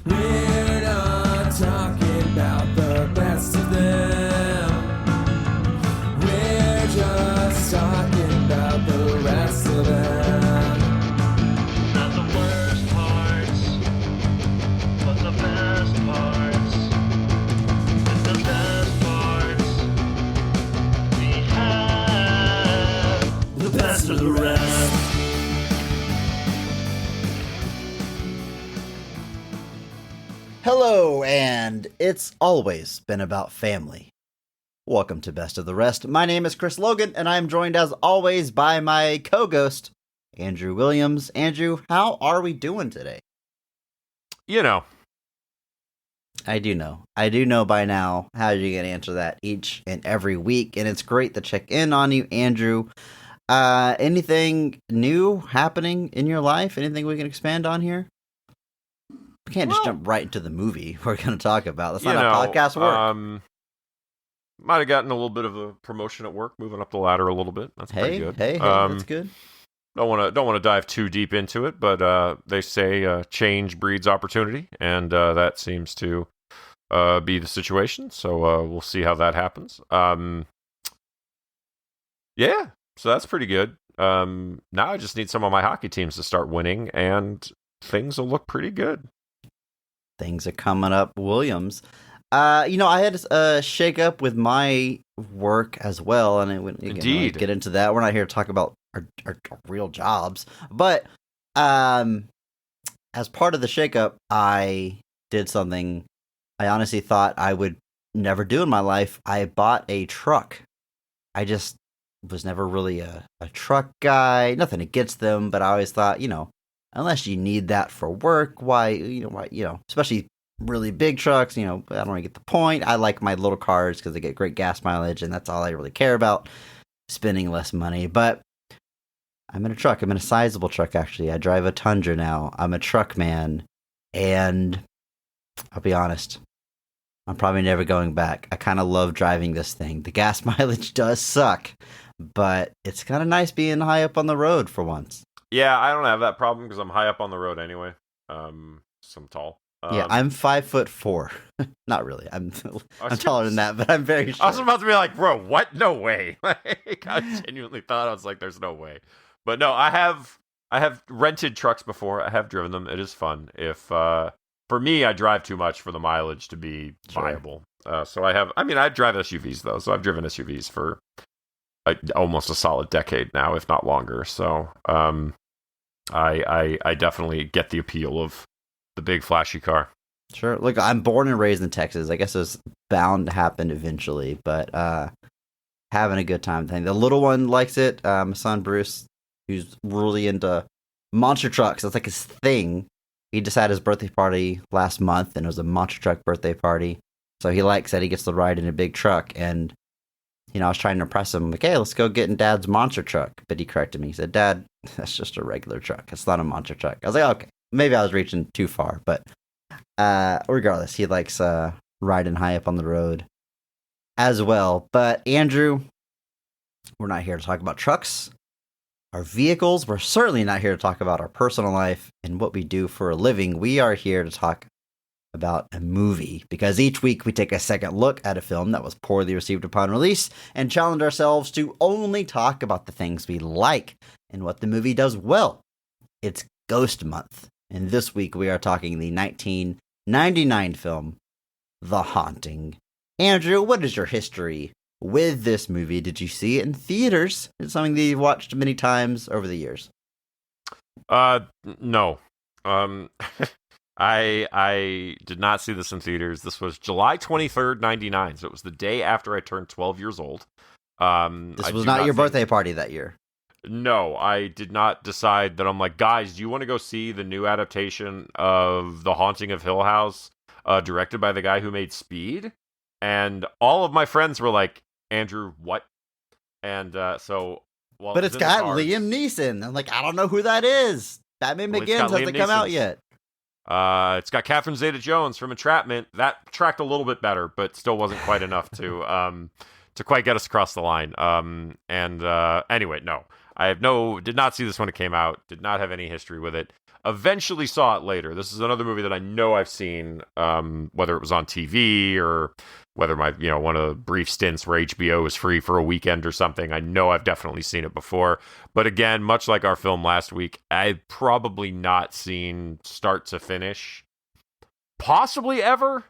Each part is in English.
We're not talking about the best of them. We're just talking about the rest of them. Not the worst parts, but the best parts. And the best parts we have. The best of the rest. Hello, and it's always been about family. Welcome to Best of the Rest. My name is Chris Logan, and I'm joined as always by my co-ghost, Andrew Williams. Andrew, how are we doing today? You know. I do know. I do know by now how you're going to answer that each and every week, and it's great to check in on you, Andrew. Anything new happening in your life? Anything we can expand on here? We can't just jump right into the movie we're going to talk about. That's not how podcasts work. Might have gotten a little bit of a promotion at work, moving up the ladder a little bit. That's pretty good. Hey, that's good. Don't want to dive too deep into it, but they say change breeds opportunity, and that seems to be the situation. So we'll see how that happens. Yeah, so that's pretty good. Now I just need some of my hockey teams to start winning, and things will look pretty good. Things are coming up, Williams. I had a shake up with my work as well, and Indeed. Get into that. We're not here to talk about our real jobs, but as part of the shakeup, I did something I honestly thought I would never do in my life. I bought a truck. I just was never really a truck guy. Nothing against them, but I always thought, unless you need that for work, why, especially really big trucks, I don't really get the point. I like my little cars because they get great gas mileage, and that's all I really care about, spending less money. But I'm in a truck. I'm in a sizable truck, actually. I drive a Tundra now. I'm a truck man, and I'll be honest, I'm probably never going back. I kind of love driving this thing. The gas mileage does suck, but it's kind of nice being high up on the road for once. Yeah, I don't have that problem because I'm high up on the road anyway. So I'm tall. Yeah, I'm 5'4". Not really. I'm taller than that, but I'm very short. I was about to be like, bro, what? No way. Like, I genuinely thought, I was like, there's no way. But no, I have rented trucks before. I have driven them. It is fun. If for me, I drive too much for the mileage to be viable. So I drive SUVs though. So I've driven SUVs for almost a solid decade now, if not longer. So I definitely get the appeal of the big flashy car. Sure. Look, I'm born and raised in Texas. I guess it was bound to happen eventually, but having a good time. The little one likes it. My son Bruce, who's really into monster trucks, that's like his thing. He just had his birthday party last month, and it was a monster truck birthday party. So he likes that he gets to ride in a big truck. And I was trying to impress him, like, hey, let's go get in Dad's monster truck. But he corrected me. He said, Dad, that's just a regular truck. It's not a monster truck. I was like, okay, maybe I was reaching too far. But regardless, he likes riding high up on the road as well. But Andrew, we're not here to talk about trucks, our vehicles. We're certainly not here to talk about our personal life and what we do for a living. We are here to talk about a movie, because each week we take a second look at a film that was poorly received upon release and challenge ourselves to only talk about the things we like and what the movie does well. It's Ghost Month, and this week we are talking the 1999 film, The Haunting. Andrew, what is your history with this movie? Did you see it in theaters? It's something that you've watched many times over the years. No. I did not see this in theaters. This was July 23rd, 99. So it was the day after I turned 12 years old. This was not your birthday party that year. No, I did not decide that. I'm like, guys, do you want to go see the new adaptation of The Haunting of Hill House, directed by the guy who made Speed? And all of my friends were like, Andrew, what? And so... Well, but it's got Liam Neeson. I'm like, I don't know who that is. Batman Begins hasn't come out yet. It's got Catherine Zeta-Jones from Entrapment. That tracked a little bit better, but still wasn't quite enough to quite get us across the line. Anyway, no. Did not see this when it came out. Did not have any history with it. eventually saw it later. This is another movie that I know I've seen, whether it was on TV or whether my, one of the brief stints where HBO was free for a weekend or something. I know I've definitely seen it before. But again, much like our film last week, I've probably not seen start to finish, possibly ever.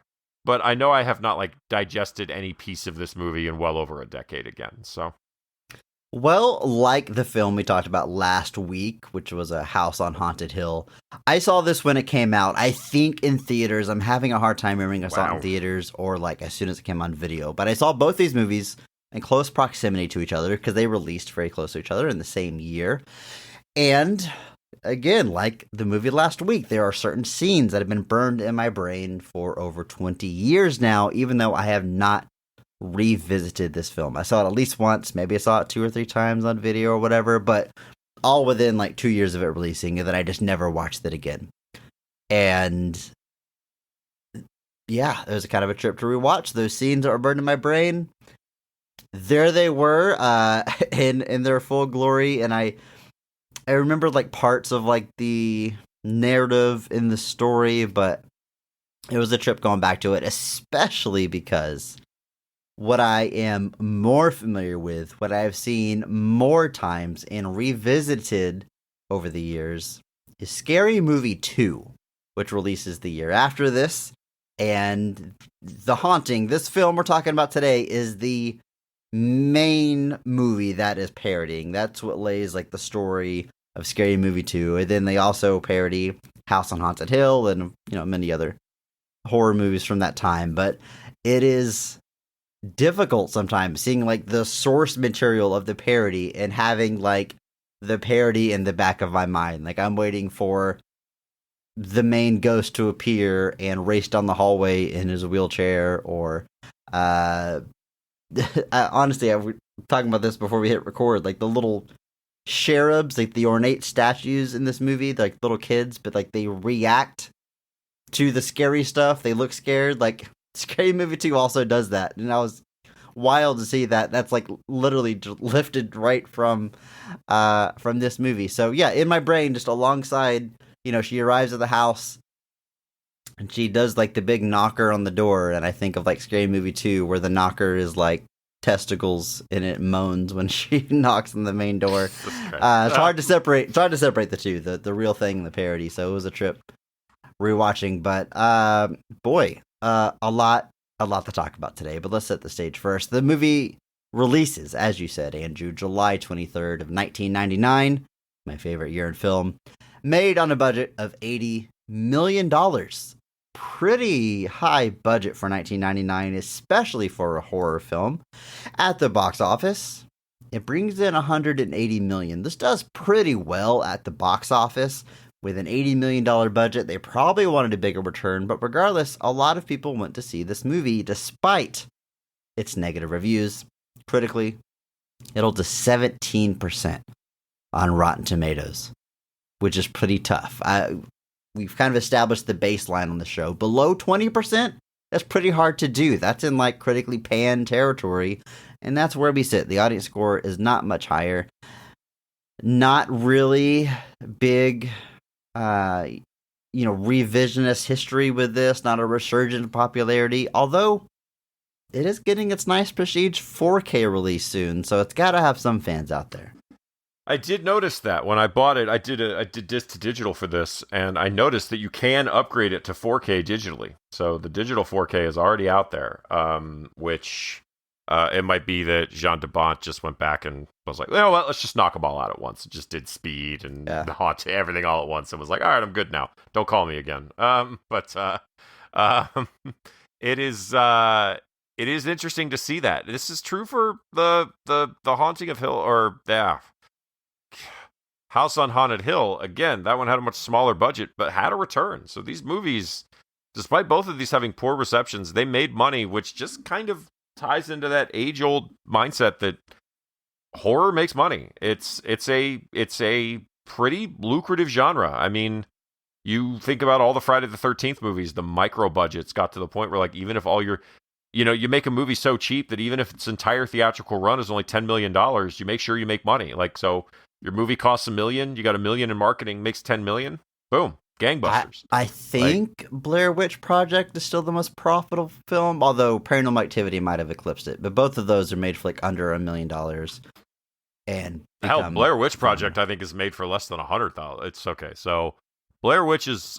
But I know I have not digested any piece of this movie in well over a decade again. So, well, like the film we talked about last week, which was A House on Haunted Hill, I saw this when it came out. I think in theaters. I'm having a hard time remembering I saw it in theaters or as soon as it came on video. But I saw both these movies in close proximity to each other because they released very close to each other in the same year. And again, like the movie last week, there are certain scenes that have been burned in my brain for over 20 years now, even though I have not revisited this film. I saw it at least once, maybe I saw it 2 or 3 times on video or whatever, but all within 2 years of it releasing, and then I just never watched it again. And yeah, it was kind of a trip to rewatch those scenes that were burned in my brain. There they were, in their full glory, and I remember parts of the narrative in the story, but it was a trip going back to it, especially because what I am more familiar with, what I've seen more times and revisited over the years, is Scary Movie 2, which releases the year after this. And The Haunting, this film we're talking about today, is the main movie that is parodying. That's what lays the story of Scary Movie 2. And then they also parody House on Haunted Hill and many other horror movies from that time. But it is difficult sometimes seeing the source material of the parody and having the parody in the back of my mind. I'm waiting for the main ghost to appear and race down the hallway in his wheelchair, or honestly, I was talking about this before we hit record, the little cherubs, the ornate statues in this movie, little kids, but they react to the scary stuff. They look scared. Scary Movie 2 also does that, and I was wild to see that. That's literally lifted right from this movie. So yeah, in my brain, just alongside, she arrives at the house and she does the big knocker on the door, and I think of Scary Movie 2, where the knocker is testicles and it moans when she knocks on the main door. It's hard to separate the two, the real thing and the parody. So it was a trip rewatching, but boy, a lot to talk about today, but let's set the stage first. The movie releases, as you said, Andrew, July 23rd of 1999, my favorite year in film, made on a budget of $80 million. Pretty high budget for 1999, especially for a horror film. At the box office, it brings in $180 million. This does pretty well at the box office. With an $80 million budget, they probably wanted a bigger return, but regardless, a lot of people went to see this movie despite its negative reviews. Critically, it holds a 17% on Rotten Tomatoes, which is pretty tough. We've kind of established the baseline on the show. Below 20%, that's pretty hard to do. That's in critically panned territory, and that's where we sit. The audience score is not much higher. Not really big revisionist history with this, not a resurgent in popularity, although it is getting its nice prestige 4K release soon, so it's got to have some fans out there. I did notice that when I bought it, I did disc to digital for this, and I noticed that you can upgrade it to 4K digitally. So the digital 4K is already out there, which it might be that Jean de Bont just went back and was like, well, let's just knock them all out at once. It just did Speed and the Haunt, everything all at once, and was like, all right, I'm good now. Don't call me again. It is interesting to see that. This is true for the Haunting of Hill, or House on Haunted Hill. Again, that one had a much smaller budget, but had a return. So these movies, despite both of these having poor receptions, they made money, which just kind of ties into that age-old mindset that horror makes money. It's a pretty lucrative genre. I mean, you think about all the Friday the 13th movies, the micro budgets got to the point where even if all your, you make a movie so cheap that even if its entire theatrical run is only $10 million, you make sure you make money. So your movie costs $1 million, you got $1 million in marketing, makes $10 million. Boom. Gangbusters. I think Blair Witch Project is still the most profitable film, although Paranormal Activity might have eclipsed it. But both of those are made for like under $1 million. And Hell, Blair Witch Project, I think, is made for less than 100,000. It's okay. So Blair Witch is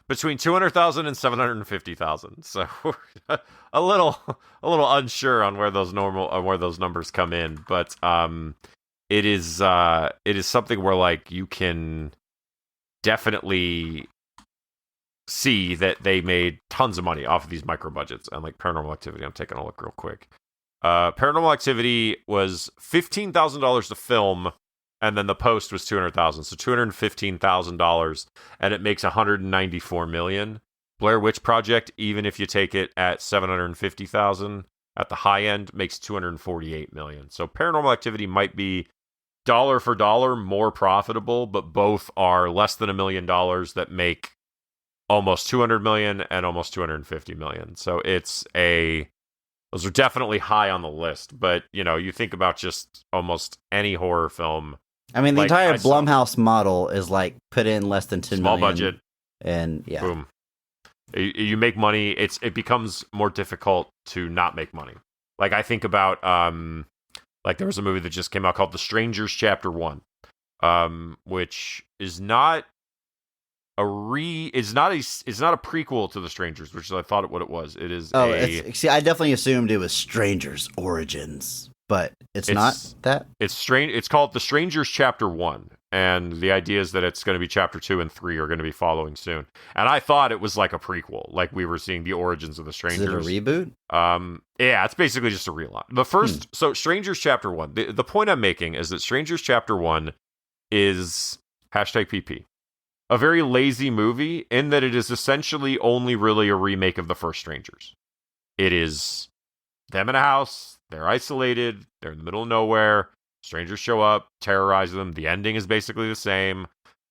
between 200,000 and 750,000. So we're a little unsure on where those numbers come in, but it is something where like you can definitely see that they made tons of money off of these micro budgets. And like Paranormal Activity, I'm taking a look real quick. Paranormal Activity was $15,000 to film, and then the post was $200,000, so $215,000, and it makes $194 million. Blair Witch Project, even if you take it at $750,000 at the high end, makes $248 million. So Paranormal Activity might be dollar for dollar more profitable, but both are less than $1 million that make almost $200 million and almost $250 million. So those are definitely high on the list, but you think about just almost any horror film. I mean, the like, entire Blumhouse model is like put in less than 10 small million. Budget, and yeah, boom. You make money. It becomes more difficult to not make money. Like I think about like there was a movie that just came out called The Strangers Chapter 1, which is not it's not a prequel to The Strangers, which I thought what it was. It is see, I definitely assumed it was Strangers Origins, but it's not that. It's strange. It's called The Strangers Chapter 1, and the idea is that it's going to be Chapter 2 and 3 are going to be following soon. And I thought it was like a prequel, like we were seeing the origins of the Strangers. Is it a reboot? Yeah, it's basically just a relaunch. The first, so Strangers Chapter 1. The point I'm making is that Strangers Chapter 1 is #PP. A very lazy movie in that it is essentially only really a remake of the first Strangers. It is them in a house, they're isolated, they're in the middle of nowhere, strangers show up, terrorize them, the ending is basically the same.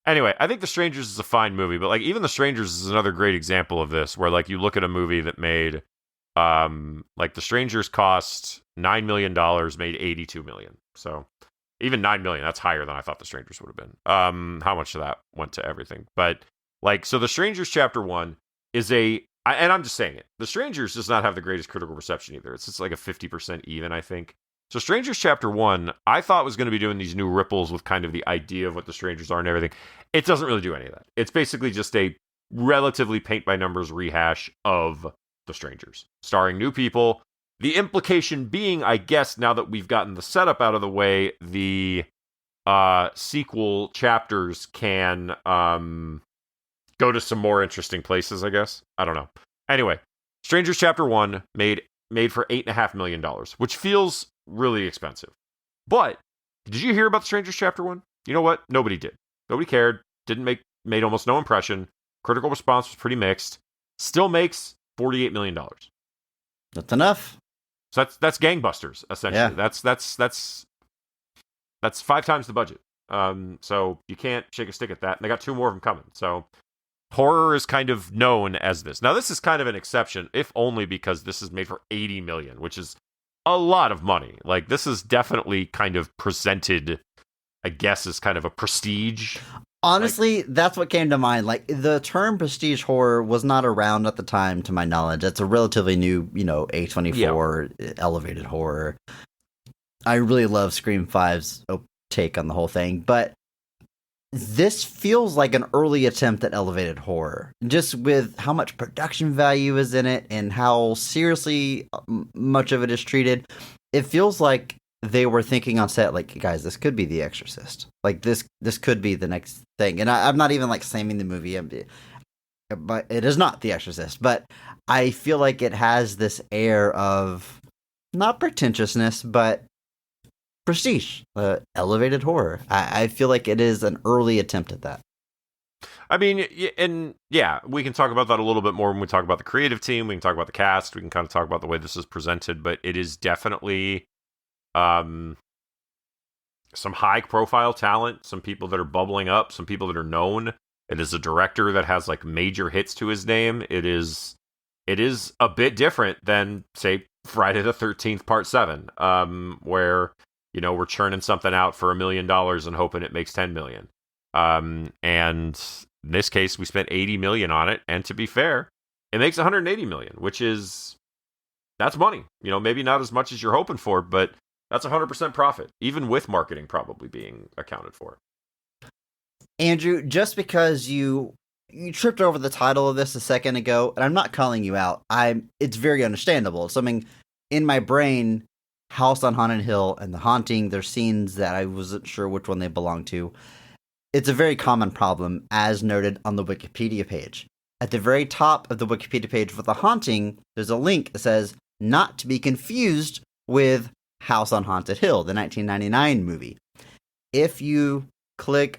Anyway, I think The Strangers is a fine movie, but like even The Strangers is another great example of this, where like you look at a movie that made, like The Strangers cost $9 million, made $82 million. So even $9 million, that's higher than I thought The Strangers would have been. How much of that went to everything? But like, so The Strangers Chapter 1 is and I'm just saying it, The Strangers does not have the greatest critical reception either. It's just like a 50% even, I think. So Strangers Chapter 1, I thought was going to be doing these new ripples with kind of the idea of what the Strangers are and everything. It doesn't really do any of that. It's basically just a relatively paint-by-numbers rehash of The Strangers, starring new people. The implication being, I guess, now that we've gotten the setup out of the way, the sequel chapters can go to some more interesting places, I guess. I don't know. Anyway, Strangers Chapter 1 made for $8.5 million, which feels really expensive. But did you hear about The Strangers Chapter 1? You know what? Nobody did. Nobody cared. Made almost no impression. Critical response was pretty mixed. Still makes $48 million. That's enough. So that's gangbusters, essentially. Yeah. That's 5 times the budget. So you can't shake a stick at that. And they got 2 more of them coming. So horror is kind of known as this. Now, this is kind of an exception, if only because this is made for $80 million, which is a lot of money. Like, this is definitely kind of presented, I guess, as kind of a prestige. Honestly, that's what came to mind. Like, the term prestige horror was not around at the time, to my knowledge. It's a relatively new, A24 elevated horror. I really love Scream 5's take on the whole thing, but this feels like an early attempt at elevated horror, just with how much production value is in it and how seriously much of it is treated. It feels like they were thinking on set, like, guys, this could be The Exorcist. Like, this could be the next thing. And I'm not even, like, slamming the movie, but it is not The Exorcist. But I feel like it has this air of, not pretentiousness, but prestige, elevated horror. I feel like it is an early attempt at that. I mean, and yeah, we can talk about that a little bit more when we talk about the creative team. We can talk about the cast. We can kind of talk about the way this is presented. But it is definitely some high-profile talent, some people that are bubbling up, some people that are known. It is a director that has like major hits to his name. It is a bit different than, say, Friday the 13th Part 7, where we're churning something out for $1 million and hoping it makes $10 million. And in this case, we spent 80 million on it, and to be fair, it makes 180 million, which is that's money. You know, maybe not as much as you're hoping for, but that's 100% profit, even with marketing probably being accounted for. Andrew, just because you tripped over the title of this a second ago, and I'm not calling you out. It's very understandable. It's something in my brain, House on Haunted Hill and The Haunting, there's scenes that I wasn't sure which one they belong to. It's a very common problem, as noted on the Wikipedia page. At the very top of the Wikipedia page for The Haunting, there's a link that says, not to be confused with House on Haunted Hill, the 1999 movie. If you go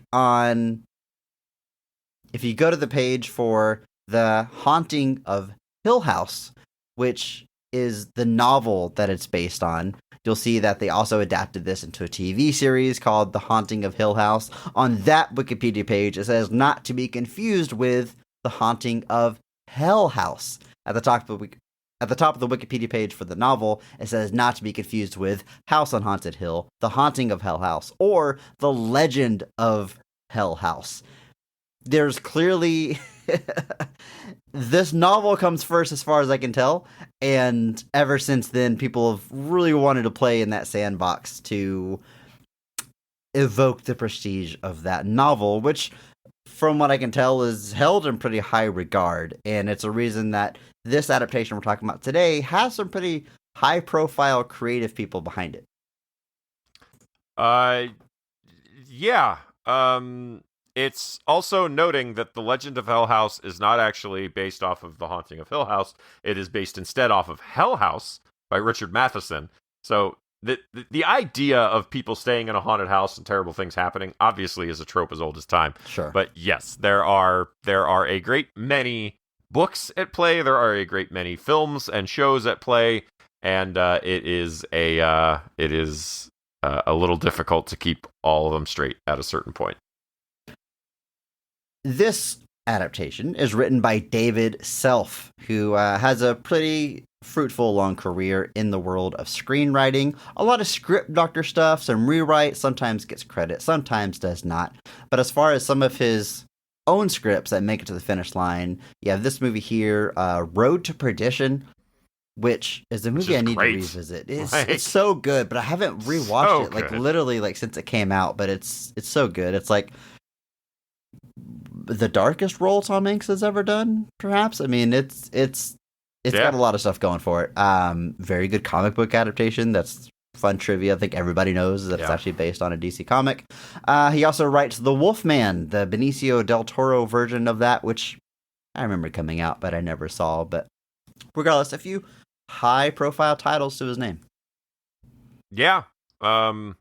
to the page for The Haunting of Hill House, which is the novel that it's based on, you'll see that they also adapted this into a TV series called The Haunting of Hill House. On that Wikipedia page, it says not to be confused with The Haunting of Hell House. At the top of the Wikipedia page for the novel, it says not to be confused with House on Haunted Hill, The Haunting of Hell House, or The Legend of Hell House. There's clearly... This novel comes first as far as I can tell, and ever since then, people have really wanted to play in that sandbox to evoke the prestige of that novel, which, from what I can tell, is held in pretty high regard, and it's a reason that this adaptation we're talking about today has some pretty high-profile creative people behind it. Yeah. It's also noting that The Legend of Hell House is not actually based off of The Haunting of Hill House. It is based instead off of Hell House by Richard Matheson. So the idea of people staying in a haunted house and terrible things happening obviously is a trope as old as time. Sure. But yes, there are a great many books at play. There are a great many films and shows at play, and it is a little difficult to keep all of them straight at a certain point. This adaptation is written by David Self, who has a pretty fruitful long career in the world of screenwriting. A lot of script doctor stuff, some rewrite, sometimes gets credit, sometimes does not. But as far as some of his own scripts that make it to the finish line, you have this movie here, Road to Perdition, which is a movie I need great. to revisit. It's so good, but I haven't rewatched it, like literally like since it came out, but it's so good. It's like the darkest role Tom Hanks has ever done, perhaps. I mean, it's got a lot of stuff going for it. Very good comic book adaptation. That's fun trivia. I think everybody knows that it's actually based on a DC comic. He also writes The Wolfman, the Benicio del Toro version of that, which I remember coming out, but I never saw. But regardless, a few high-profile titles to his name. Yeah. And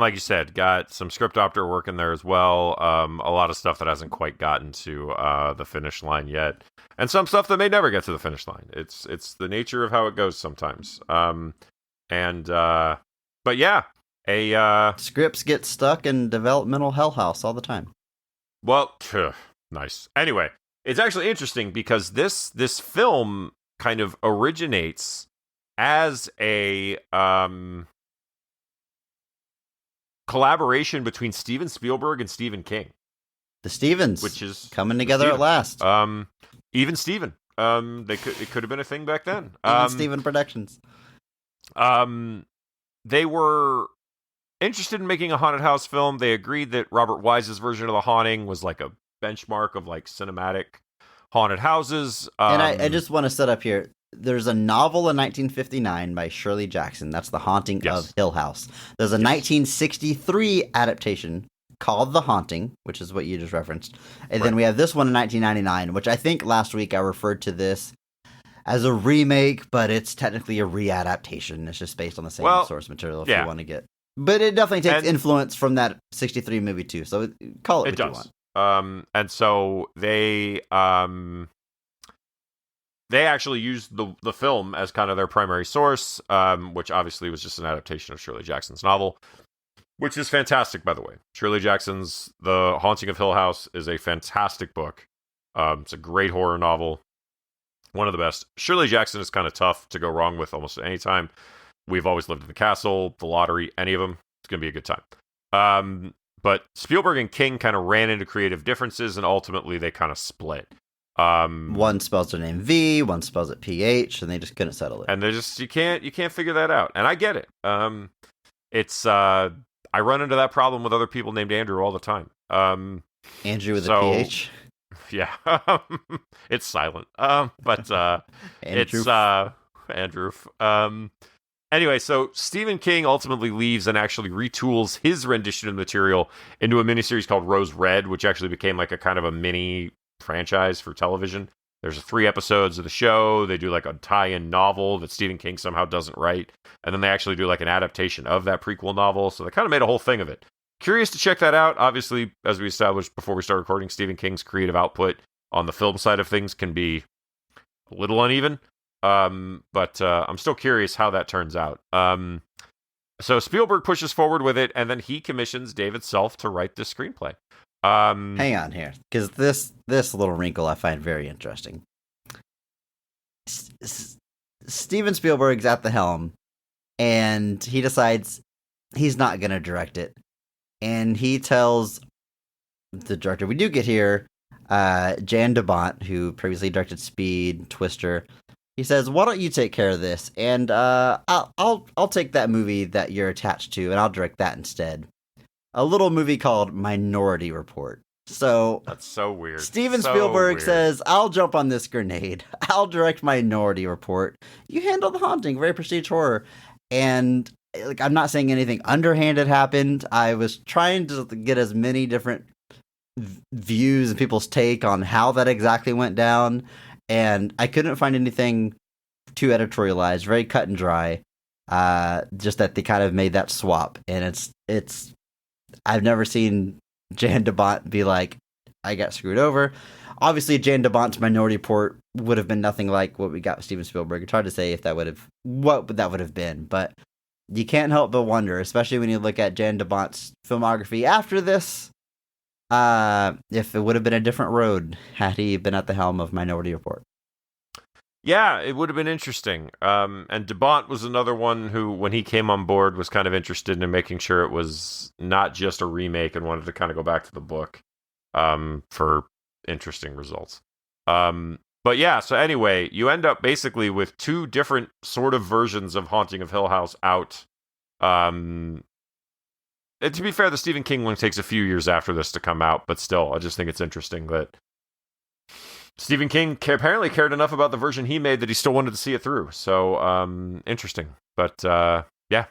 like you said, got some script doctor work in there as well. A lot of stuff that hasn't quite gotten to the finish line yet, and some stuff that may never get to the finish line. It's the nature of how it goes sometimes. But yeah, Scripts get stuck in developmental hell house all the time. Well, nice. Anyway, it's actually interesting because this film kind of originates as a collaboration between Steven Spielberg and Stephen King. The Stevens, which is coming together at last. Even Steven. It could have been a thing back then. Even Steven Productions. They were interested in making a haunted house film. They agreed that Robert Wise's version of The Haunting was like a benchmark of like cinematic haunted houses. And I just want to set up here. There's a novel in 1959 by Shirley Jackson. That's The Haunting of Hill House. There's a 1963 adaptation called The Haunting, which is what you just referenced. And then we have this one in 1999, which I think last week I referred to this as a remake, but it's technically a readaptation. It's just based on the same source material if you want to get. But it definitely takes influence from that 63 movie too. So call it what you want. And so they actually used the film as kind of their primary source, which obviously was just an adaptation of Shirley Jackson's novel, which is fantastic, by the way. Shirley Jackson's The Haunting of Hill House is a fantastic book. It's a great horror novel, one of the best. Shirley Jackson is kind of tough to go wrong with almost at any time. We've Always Lived in the Castle, The Lottery, any of them. It's going to be a good time. But Spielberg and King kind of ran into creative differences, and ultimately they kind of split. One spells their name V, one spells it PH, and they just couldn't settle it. And they just you can't figure that out. And I get it. It's I run into that problem with other people named Andrew all the time. Andrew with a PH. Yeah, it's silent. But Andrew. it's Andrew. Anyway, so Stephen King ultimately leaves and actually retools his rendition of the material into a miniseries called Rose Red, which actually became like a kind of a mini franchise for television. There's 3 episodes of the show. They do like a tie-in novel that Stephen King somehow doesn't write. And then they actually do like an adaptation of that prequel novel. So they kind of made a whole thing of it. Curious to check that out. Obviously, as we established before we started recording, Stephen King's creative output on the film side of things can be a little uneven. But I'm still curious how that turns out. So Spielberg pushes forward with it, and then he commissions David Self to write this screenplay. Hang on here, because this little wrinkle I find very interesting. Steven Spielberg's at the helm, and he decides he's not going to direct it. And he tells the director we do get here, Jan de Bont, who previously directed Speed, Twister. He says, "Why don't you take care of this, and I'll take that movie that you're attached to, and I'll direct that instead." A little movie called Minority Report. So that's so weird. Steven Spielberg says, "I'll jump on this grenade. I'll direct Minority Report. You handle the haunting, very prestige horror." And like, I'm not saying anything underhanded happened. I was trying to get as many different views and people's take on how that exactly went down, and I couldn't find anything too editorialized. Very cut and dry. Just that they kind of made that swap, and it's. I've never seen Jan de Bont be like, "I got screwed over." Obviously, Jan de Bont's Minority Report would have been nothing like what we got with Steven Spielberg. It's hard to say if that would have what that would have been, but you can't help but wonder, especially when you look at Jan de Bont's filmography after this, if it would have been a different road had he been at the helm of Minority Report. Yeah, it would have been interesting. And de Bont was another one who, when he came on board, was kind of interested in making sure it was not just a remake and wanted to kind of go back to the book for interesting results. But yeah, so anyway, you end up basically with 2 different sort of versions of Haunting of Hill House out. And to be fair, the Stephen King one takes a few years after this to come out, but still, I just think it's interesting that Stephen King apparently cared enough about the version he made that he still wanted to see it through. So, interesting. But, yeah.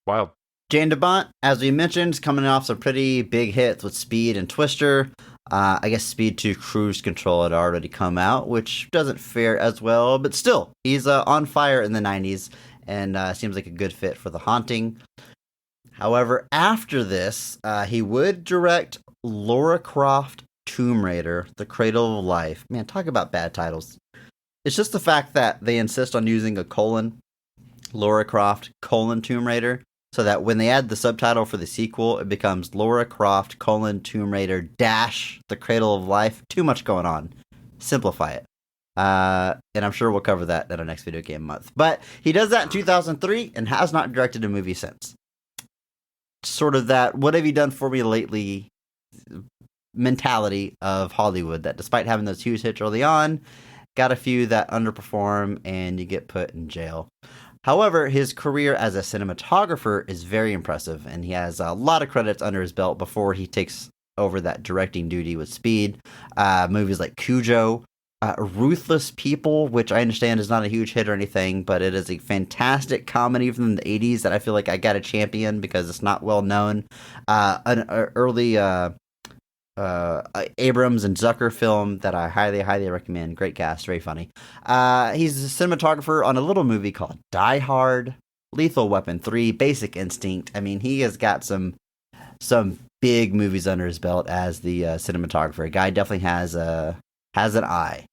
Wild. Jan de Bont, as we mentioned, is coming off some pretty big hits with Speed and Twister. I guess Speed 2 Cruise Control had already come out, which doesn't fare as well, but still, he's on fire in the 90s, and seems like a good fit for The Haunting. However, after this, he would direct Lara Croft Tomb Raider, The Cradle of Life. Man, talk about bad titles. It's just the fact that they insist on using a colon, Lara Croft, Tomb Raider, so that when they add the subtitle for the sequel, it becomes Lara Croft, Tomb Raider, The Cradle of Life. Too much going on. Simplify it. And I'm sure we'll cover that in our next video game month. But he does that in 2003 and has not directed a movie since. Sort of that, what have you done for me lately mentality of Hollywood, that despite having those huge hits early on, got a few that underperform and you get put in jail. However, his career as a cinematographer is very impressive, and he has a lot of credits under his belt before he takes over that directing duty with Speed. Movies like Cujo, Ruthless People, which I understand is not a huge hit or anything, but it is a fantastic comedy from the 80s that I feel like I got to champion because it's not well known. An early Abrams and Zucker film that I highly, highly recommend. Great cast, very funny. He's a cinematographer on a little movie called Die Hard, Lethal Weapon 3, Basic Instinct. I mean, he has got some big movies under his belt as the cinematographer. Guy definitely has an eye.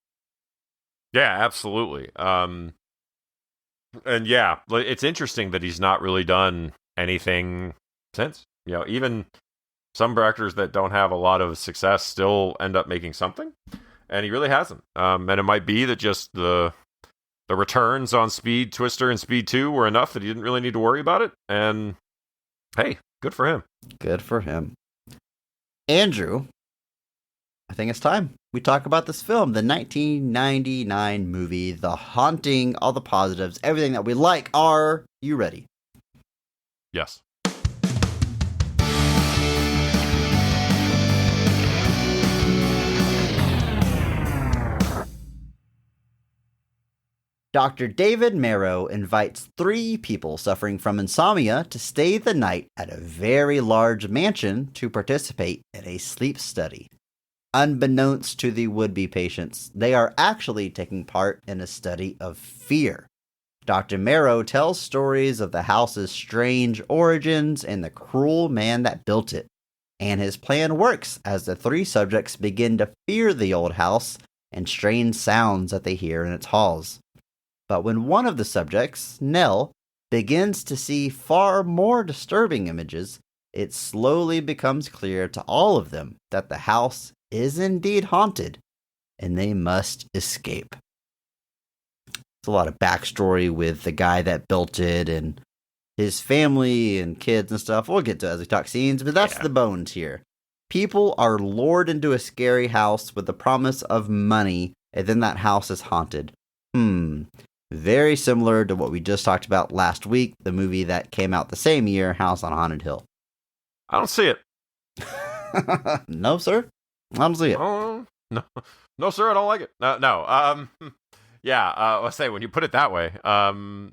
Yeah, absolutely. And yeah, it's interesting that he's not really done anything since. You know, even some directors that don't have a lot of success still end up making something, and he really hasn't. And it might be that just the returns on Speed, Twister, and Speed 2 were enough that he didn't really need to worry about it. And hey, Good for him. Good for him. Andrew, I think it's time we talk about this film, the 1999 movie, The Haunting, all the positives, everything that we like. Are you ready? Yes. Dr. David Marrow invites 3 people suffering from insomnia to stay the night at a very large mansion to participate in a sleep study. Unbeknownst to the would-be patients, they are actually taking part in a study of fear. Dr. Marrow tells stories of the house's strange origins and the cruel man that built it. And his plan works as the 3 subjects begin to fear the old house and strange sounds that they hear in its halls. But when one of the subjects, Nell, begins to see far more disturbing images, it slowly becomes clear to all of them that the house is indeed haunted, and they must escape. It's a lot of backstory with the guy that built it and his family and kids and stuff. We'll get to it as we talk scenes, but that's the bones here. People are lured into a scary house with the promise of money, and then that house is haunted. Very similar to what we just talked about last week, the movie that came out the same year, House on Haunted Hill. I don't see it. No, sir. I don't see it. Oh, no, sir. I don't like it. No. Yeah. I'll say when you put it that way,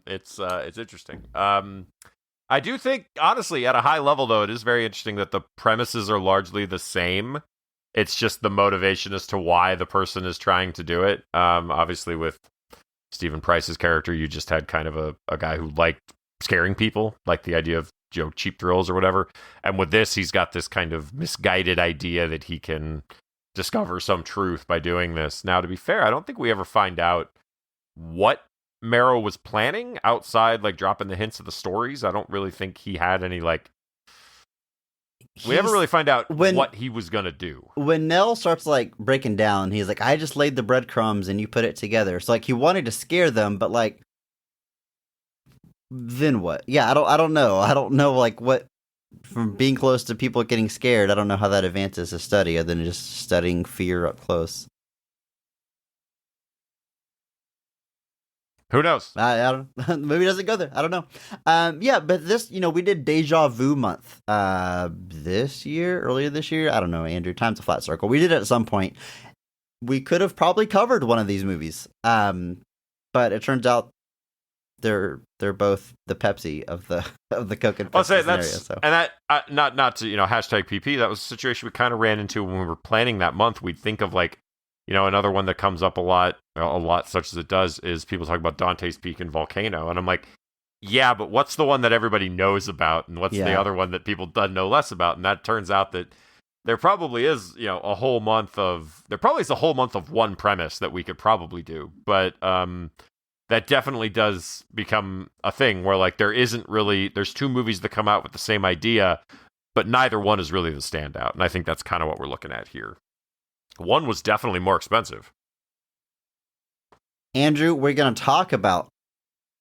it's interesting. I do think, honestly, at a high level, though, it is very interesting that the premises are largely the same. It's just the motivation as to why the person is trying to do it. Obviously, with Stephen Price's character, you just had kind of a guy who liked scaring people, like the idea of, cheap thrills or whatever. And with this, he's got this kind of misguided idea that he can discover some truth by doing this. Now, to be fair, I don't think we ever find out what Marrow was planning outside, like, dropping the hints of the stories. I don't really think he had any, like... We never really find out what he was going to do. When Nell starts, like, breaking down, he's like, I just laid the breadcrumbs and you put it together. So, like, he wanted to scare them, but, like, then what? Yeah, I don't know. I don't know, like, what, from being close to people getting scared, I don't know how that advances a study other than just studying fear up close. Who knows? I don't. The movie doesn't go there. I don't know. Yeah, but this, we did Deja Vu month earlier this year. I don't know, Andrew. Time's a flat circle. We did it at some point. We could have probably covered one of these movies, but it turns out they're both the Pepsi of the Coke and Pepsi scenario. So. And that not to hashtag PP. That was a situation we kind of ran into when we were planning that month. We'd think of, like, another one that comes up a lot such as it does is people talk about Dante's Peak and Volcano. And I'm like, yeah, but what's the one that everybody knows about? And what's the other one that people don't know less about? And that turns out that there probably is, a whole month of one premise that we could probably do. But that definitely does become a thing where, like, there's 2 movies that come out with the same idea, but neither one is really the standout. And I think that's kind of what we're looking at here. One was definitely more expensive. Andrew, we're going to talk about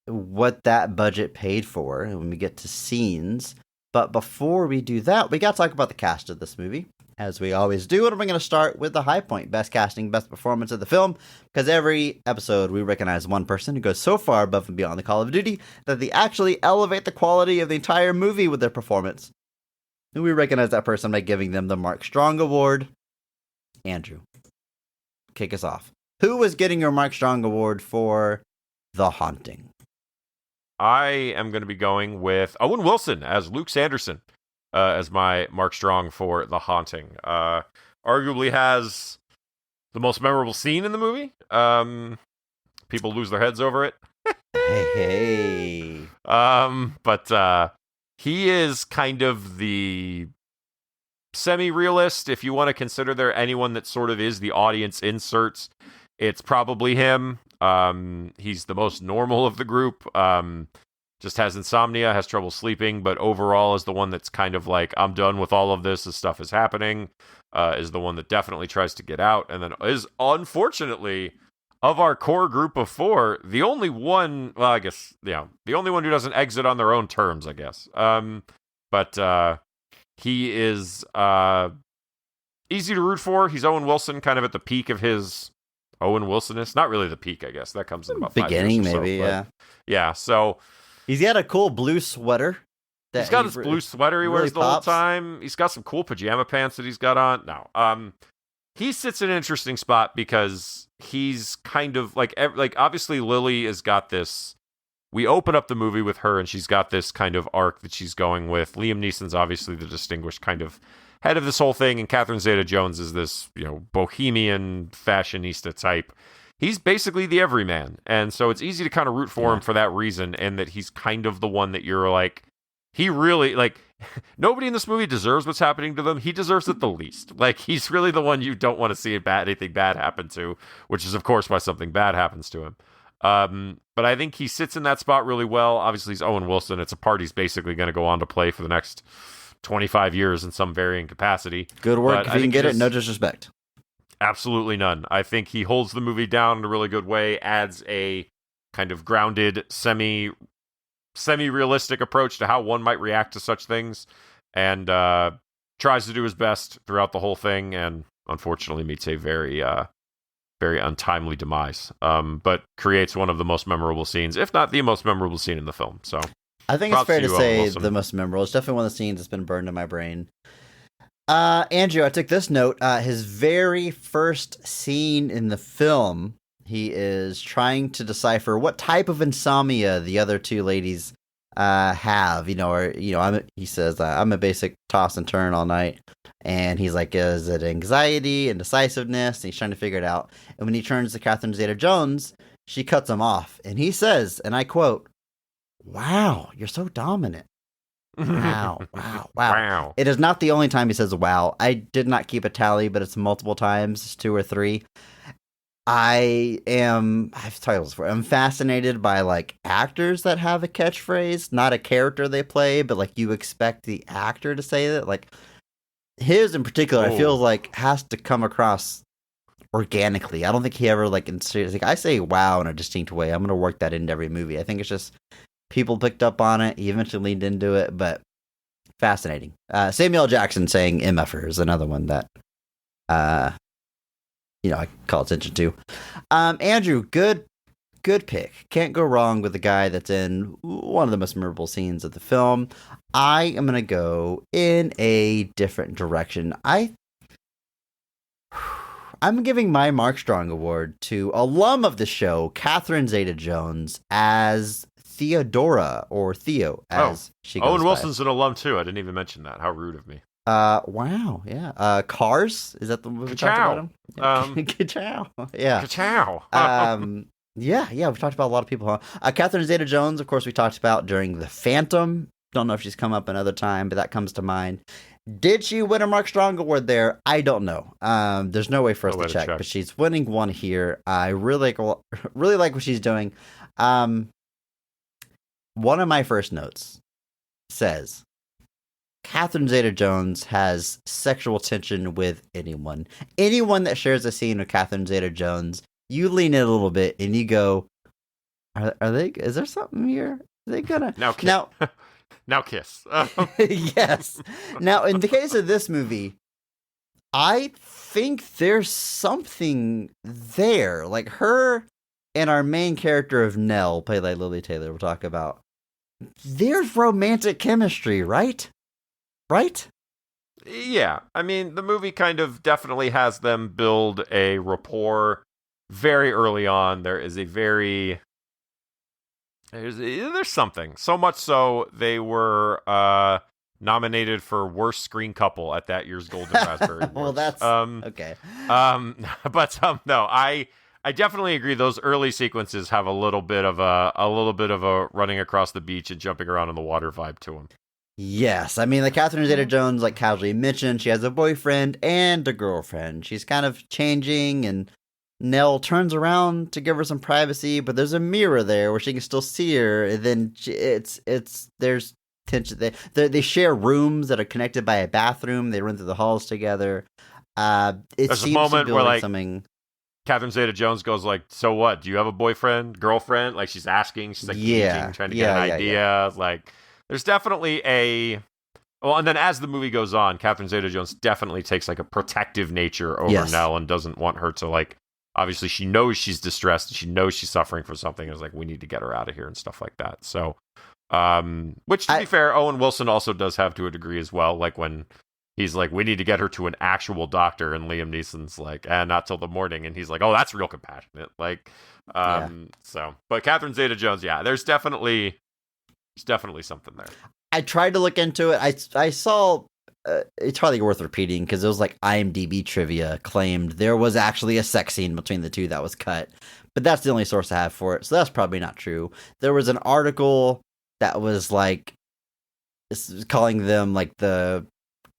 what that budget paid for when we get to scenes. But before we do that, we got to talk about the cast of this movie, as we always do. And we're going to start with the high point, best casting, best performance of the film, because every episode we recognize one person who goes so far above and beyond the Call of Duty that they actually elevate the quality of the entire movie with their performance. And we recognize that person by giving them the Mark Strong Award. Andrew, kick us off. Who was getting your Mark Strong Award for The Haunting? I am going to be going with Owen Wilson as Luke Sanderson as my Mark Strong for The Haunting. Arguably has the most memorable scene in the movie. People lose their heads over it. Hey. But he is kind of the semi-realist. If you want to consider there anyone that sort of is the audience inserts, it's probably him. He's the most normal of the group. Just has insomnia, has trouble sleeping, but overall is the one that's kind of like, I'm done with all of this stuff is happening, is the one that definitely tries to get out, and then is, unfortunately, of our core group of 4, the only one, well, I guess, the only one who doesn't exit on their own terms, I guess. but he is easy to root for. He's Owen Wilson, kind of at the peak of his Owen Wilsonness. Not really the peak, I guess. That comes in about 5 years beginning, or so, maybe. but yeah. So He's got a cool blue sweater. he's got this blue sweater he really wears the whole pops. time. He's got some cool pajama pants that he's got on. No, he sits in an interesting spot because he's kind of like obviously Lily has got this. We open up the movie with her, and she's got this kind of arc that she's going with. Liam Neeson's obviously the distinguished kind of head of this whole thing, and Catherine Zeta-Jones is this, bohemian fashionista type. He's basically the everyman, and so it's easy to kind of root for him for that reason, and that he's kind of the one that you're like, he really, nobody in this movie deserves what's happening to them. He deserves it the least. He's really the one you don't want to see anything bad happen to, which is, of course, why something bad happens to him. But I think he sits in that spot really well. Obviously, he's Owen Wilson. It's a part he's basically going to go on to play for the next 25 years in some varying capacity. Good work. But If I you can think get he it, just- no disrespect. Absolutely none. I think he holds the movie down in a really good way, adds a kind of grounded, semi-realistic approach to how one might react to such things, and tries to do his best throughout the whole thing, and unfortunately meets a very untimely demise, but creates one of the most memorable scenes, if not the most memorable scene in the film. So I think it's props fair to to you, Owen say Wilson. the most memorable. It's definitely one of the scenes that's been burned in my brain. Andrew, I took this note. His very first scene in the film, he is trying to decipher what type of insomnia the other two ladies have. He says, I'm a basic toss and turn all night. And he's like, is it anxiety, indecisiveness? And he's trying to figure it out. And when he turns to Catherine Zeta-Jones, she cuts him off. And he says, and I quote, "Wow, you're so dominant." Wow. Wow. It is not the only time he says wow. I did not keep a tally, but it's multiple times. It's 2 or 3. I've titles for it. I'm fascinated by actors that have a catchphrase, not a character they play, but you expect the actor to say that. His in particular, I feel has to come across organically. I don't think he ever I say wow in a distinct way. I'm gonna work that into every movie. I think it's just people picked up on it. He eventually leaned into it, but fascinating. Samuel L. Jackson saying MFer is another one that I call attention to. Andrew, good pick. Can't go wrong with the guy that's in one of the most memorable scenes of the film. I am going to go in a different direction. I'm giving my Mark Strong Award to alum of the show, Catherine Zeta-Jones, as Theodora, or Theo, as she goes Owen by. Wilson's an alum too. I didn't even mention that. How rude of me. Wow, yeah. Cars, is that the movie we talked about him? Ka-chow. Yeah. Ka-chow. Yeah, we've talked about a lot of people, huh? Catherine Zeta-Jones, of course, we talked about during The Phantom. Don't know if she's come up another time, but that comes to mind. Did she win a Mark Strong Award there? I don't know. There's no way for us to check, but she's winning one here. I really like what she's doing. One of my first notes says, Catherine Zeta-Jones has sexual tension with anyone. Anyone that shares a scene with Catherine Zeta-Jones, you lean in a little bit and you go, are they, is there something here? Are they gonna... Now kiss. Yes. Now, in the case of this movie, I think there's something there. Her and our main character of Nell, played by Lily Taylor, we'll talk about. There's romantic chemistry, right? Right? Yeah. I mean, the movie kind of definitely has them build a rapport very early on. There is a very... There's something. So much so, they were nominated for Worst Screen Couple at that year's Golden Raspberry Awards. Well, that's... okay. No, I definitely agree. Those early sequences have a little bit of a running across the beach and jumping around in the water vibe to them. Yes, I mean, Catherine Zeta-Jones, casually mentioned, she has a boyfriend and a girlfriend. She's kind of changing, and Nell turns around to give her some privacy, but there's a mirror there where she can still see her. And then there's tension. They share rooms that are connected by a bathroom. They run through the halls together. There's a moment where something. Catherine Zeta-Jones goes "So what? Do you have a boyfriend, girlfriend?" She's asking. She's gauging, trying to get an idea. There's definitely Well, and then as the movie goes on, Catherine Zeta-Jones definitely takes like a protective nature over Yes. Nell and doesn't want her to like. Obviously, she knows she's distressed and she knows she's suffering from something. And is like, we need to get her out of here and stuff like that. So, which to be fair, Owen Wilson also does have to a degree as well. Like when he's like, we need to get her to an actual doctor, and Liam Neeson's like, not till the morning, and he's like, oh, that's real compassionate. Like, so, but Catherine Zeta-Jones, yeah, there's definitely something there. I tried to look into it. I saw it's probably worth repeating because it was like IMDb trivia claimed there was actually a sex scene between the two that was cut, but that's the only source I have for it, so that's probably not true. There was an article that was like calling them like the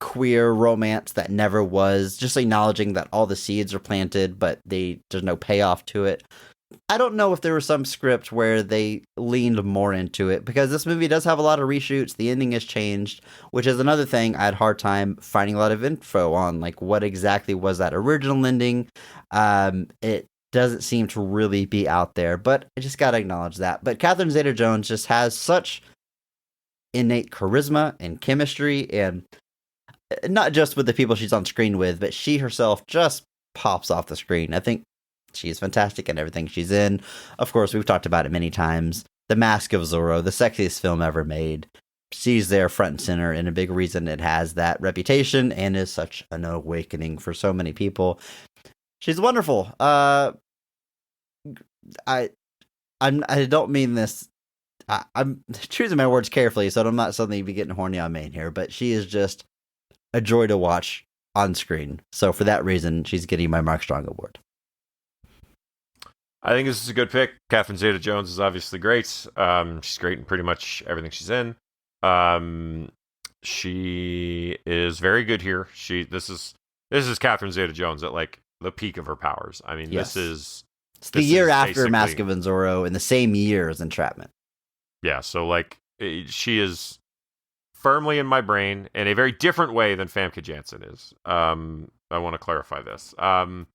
queer romance that never was, just acknowledging that all the seeds are planted, but there's no payoff to it. I don't know if there was some script where they leaned more into it, because this movie does have a lot of reshoots. The ending has changed, which is another thing I had a hard time finding a lot of info on, like what exactly was that original ending. It doesn't seem to really be out there, but I just gotta acknowledge that. But Catherine Zeta-Jones just has such innate charisma and chemistry, and not just with the people she's on screen with, but she herself just pops off the screen. I think she's fantastic in everything she's in. Of course, we've talked about it many times. The Mask of Zorro, the sexiest film ever made. She's there front and center, and a big reason it has that reputation and is such an awakening for so many people. She's wonderful. I don't mean this. I'm choosing my words carefully, so I'm not suddenly be getting horny on Maine here, but she is just a joy to watch on screen. So for that reason, she's getting my Mark Strong Award. I think this is a good pick. Catherine Zeta-Jones is obviously great. She's great in pretty much everything she's in. She is very good here. This is Catherine Zeta-Jones at like the peak of her powers. I mean, Yes. It's the year after basically Mask of Zorro, in the same year as Entrapment. Yeah, so like she is firmly in my brain in a very different way than Famke Janssen is. I want to clarify this. But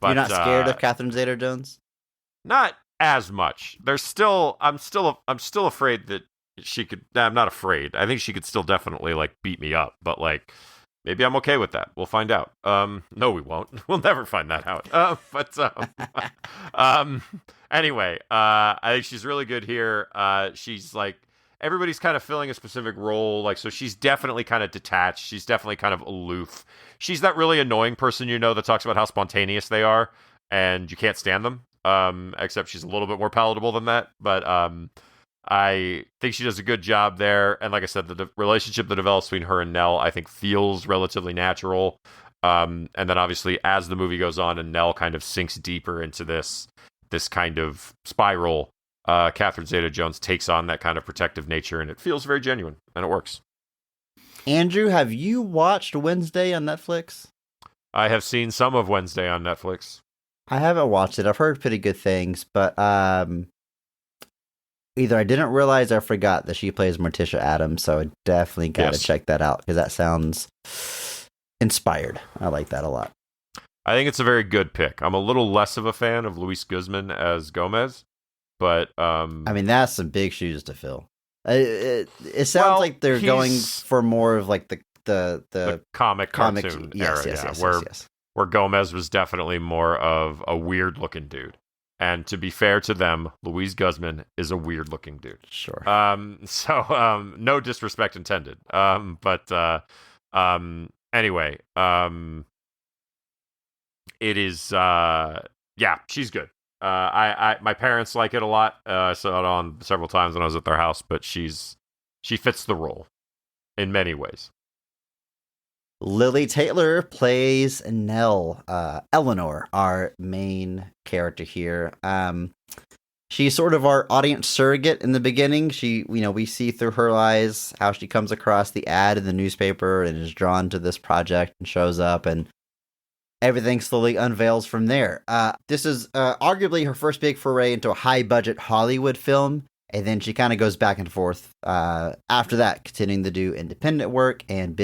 You're not scared of Catherine Zeta-Jones? Not as much. I'm still afraid that she could. I'm not afraid. I think she could still definitely like beat me up, but like maybe I'm okay with that. We'll find out. No, we won't. We'll never find that out. Anyway, I think she's really good here. She's like, everybody's kind of filling a specific role. Like, so she's definitely kind of detached. She's definitely kind of aloof. She's that really annoying person, that talks about how spontaneous they are and you can't stand them. Except she's a little bit more palatable than that. But I think she does a good job there. And like I said, the relationship that develops between her and Nell, I think, feels relatively natural. And then obviously as the movie goes on and Nell kind of sinks deeper into this kind of spiral, Catherine Zeta-Jones takes on that kind of protective nature, and it feels very genuine, and it works. Andrew, have you watched Wednesday on Netflix? I have seen some of Wednesday on Netflix. I haven't watched it. I've heard pretty good things, but either I didn't realize or forgot that she plays Morticia Addams, so I definitely got to check that out, because that sounds inspired. I like that a lot. I think it's a very good pick. I'm a little less of a fan of Luis Guzman as Gomez, but I mean, that's some big shoes to fill. It sounds like they're going for more of like the comic cartoon era, where Gomez was definitely more of a weird looking dude. And to be fair to them, Luis Guzman is a weird looking dude. Sure. So no disrespect intended. Anyway, it is she's good. My parents like it a lot. I saw it on several times when I was at their house, but she fits the role in many ways. Lily Taylor plays Nell, Eleanor, our main character here. She's sort of our audience surrogate in the beginning. We see through her eyes how she comes across the ad in the newspaper and is drawn to this project and shows up, and everything slowly unveils from there. This is arguably her first big foray into a high-budget Hollywood film, and then she kind of goes back and forth after that, continuing to do independent work and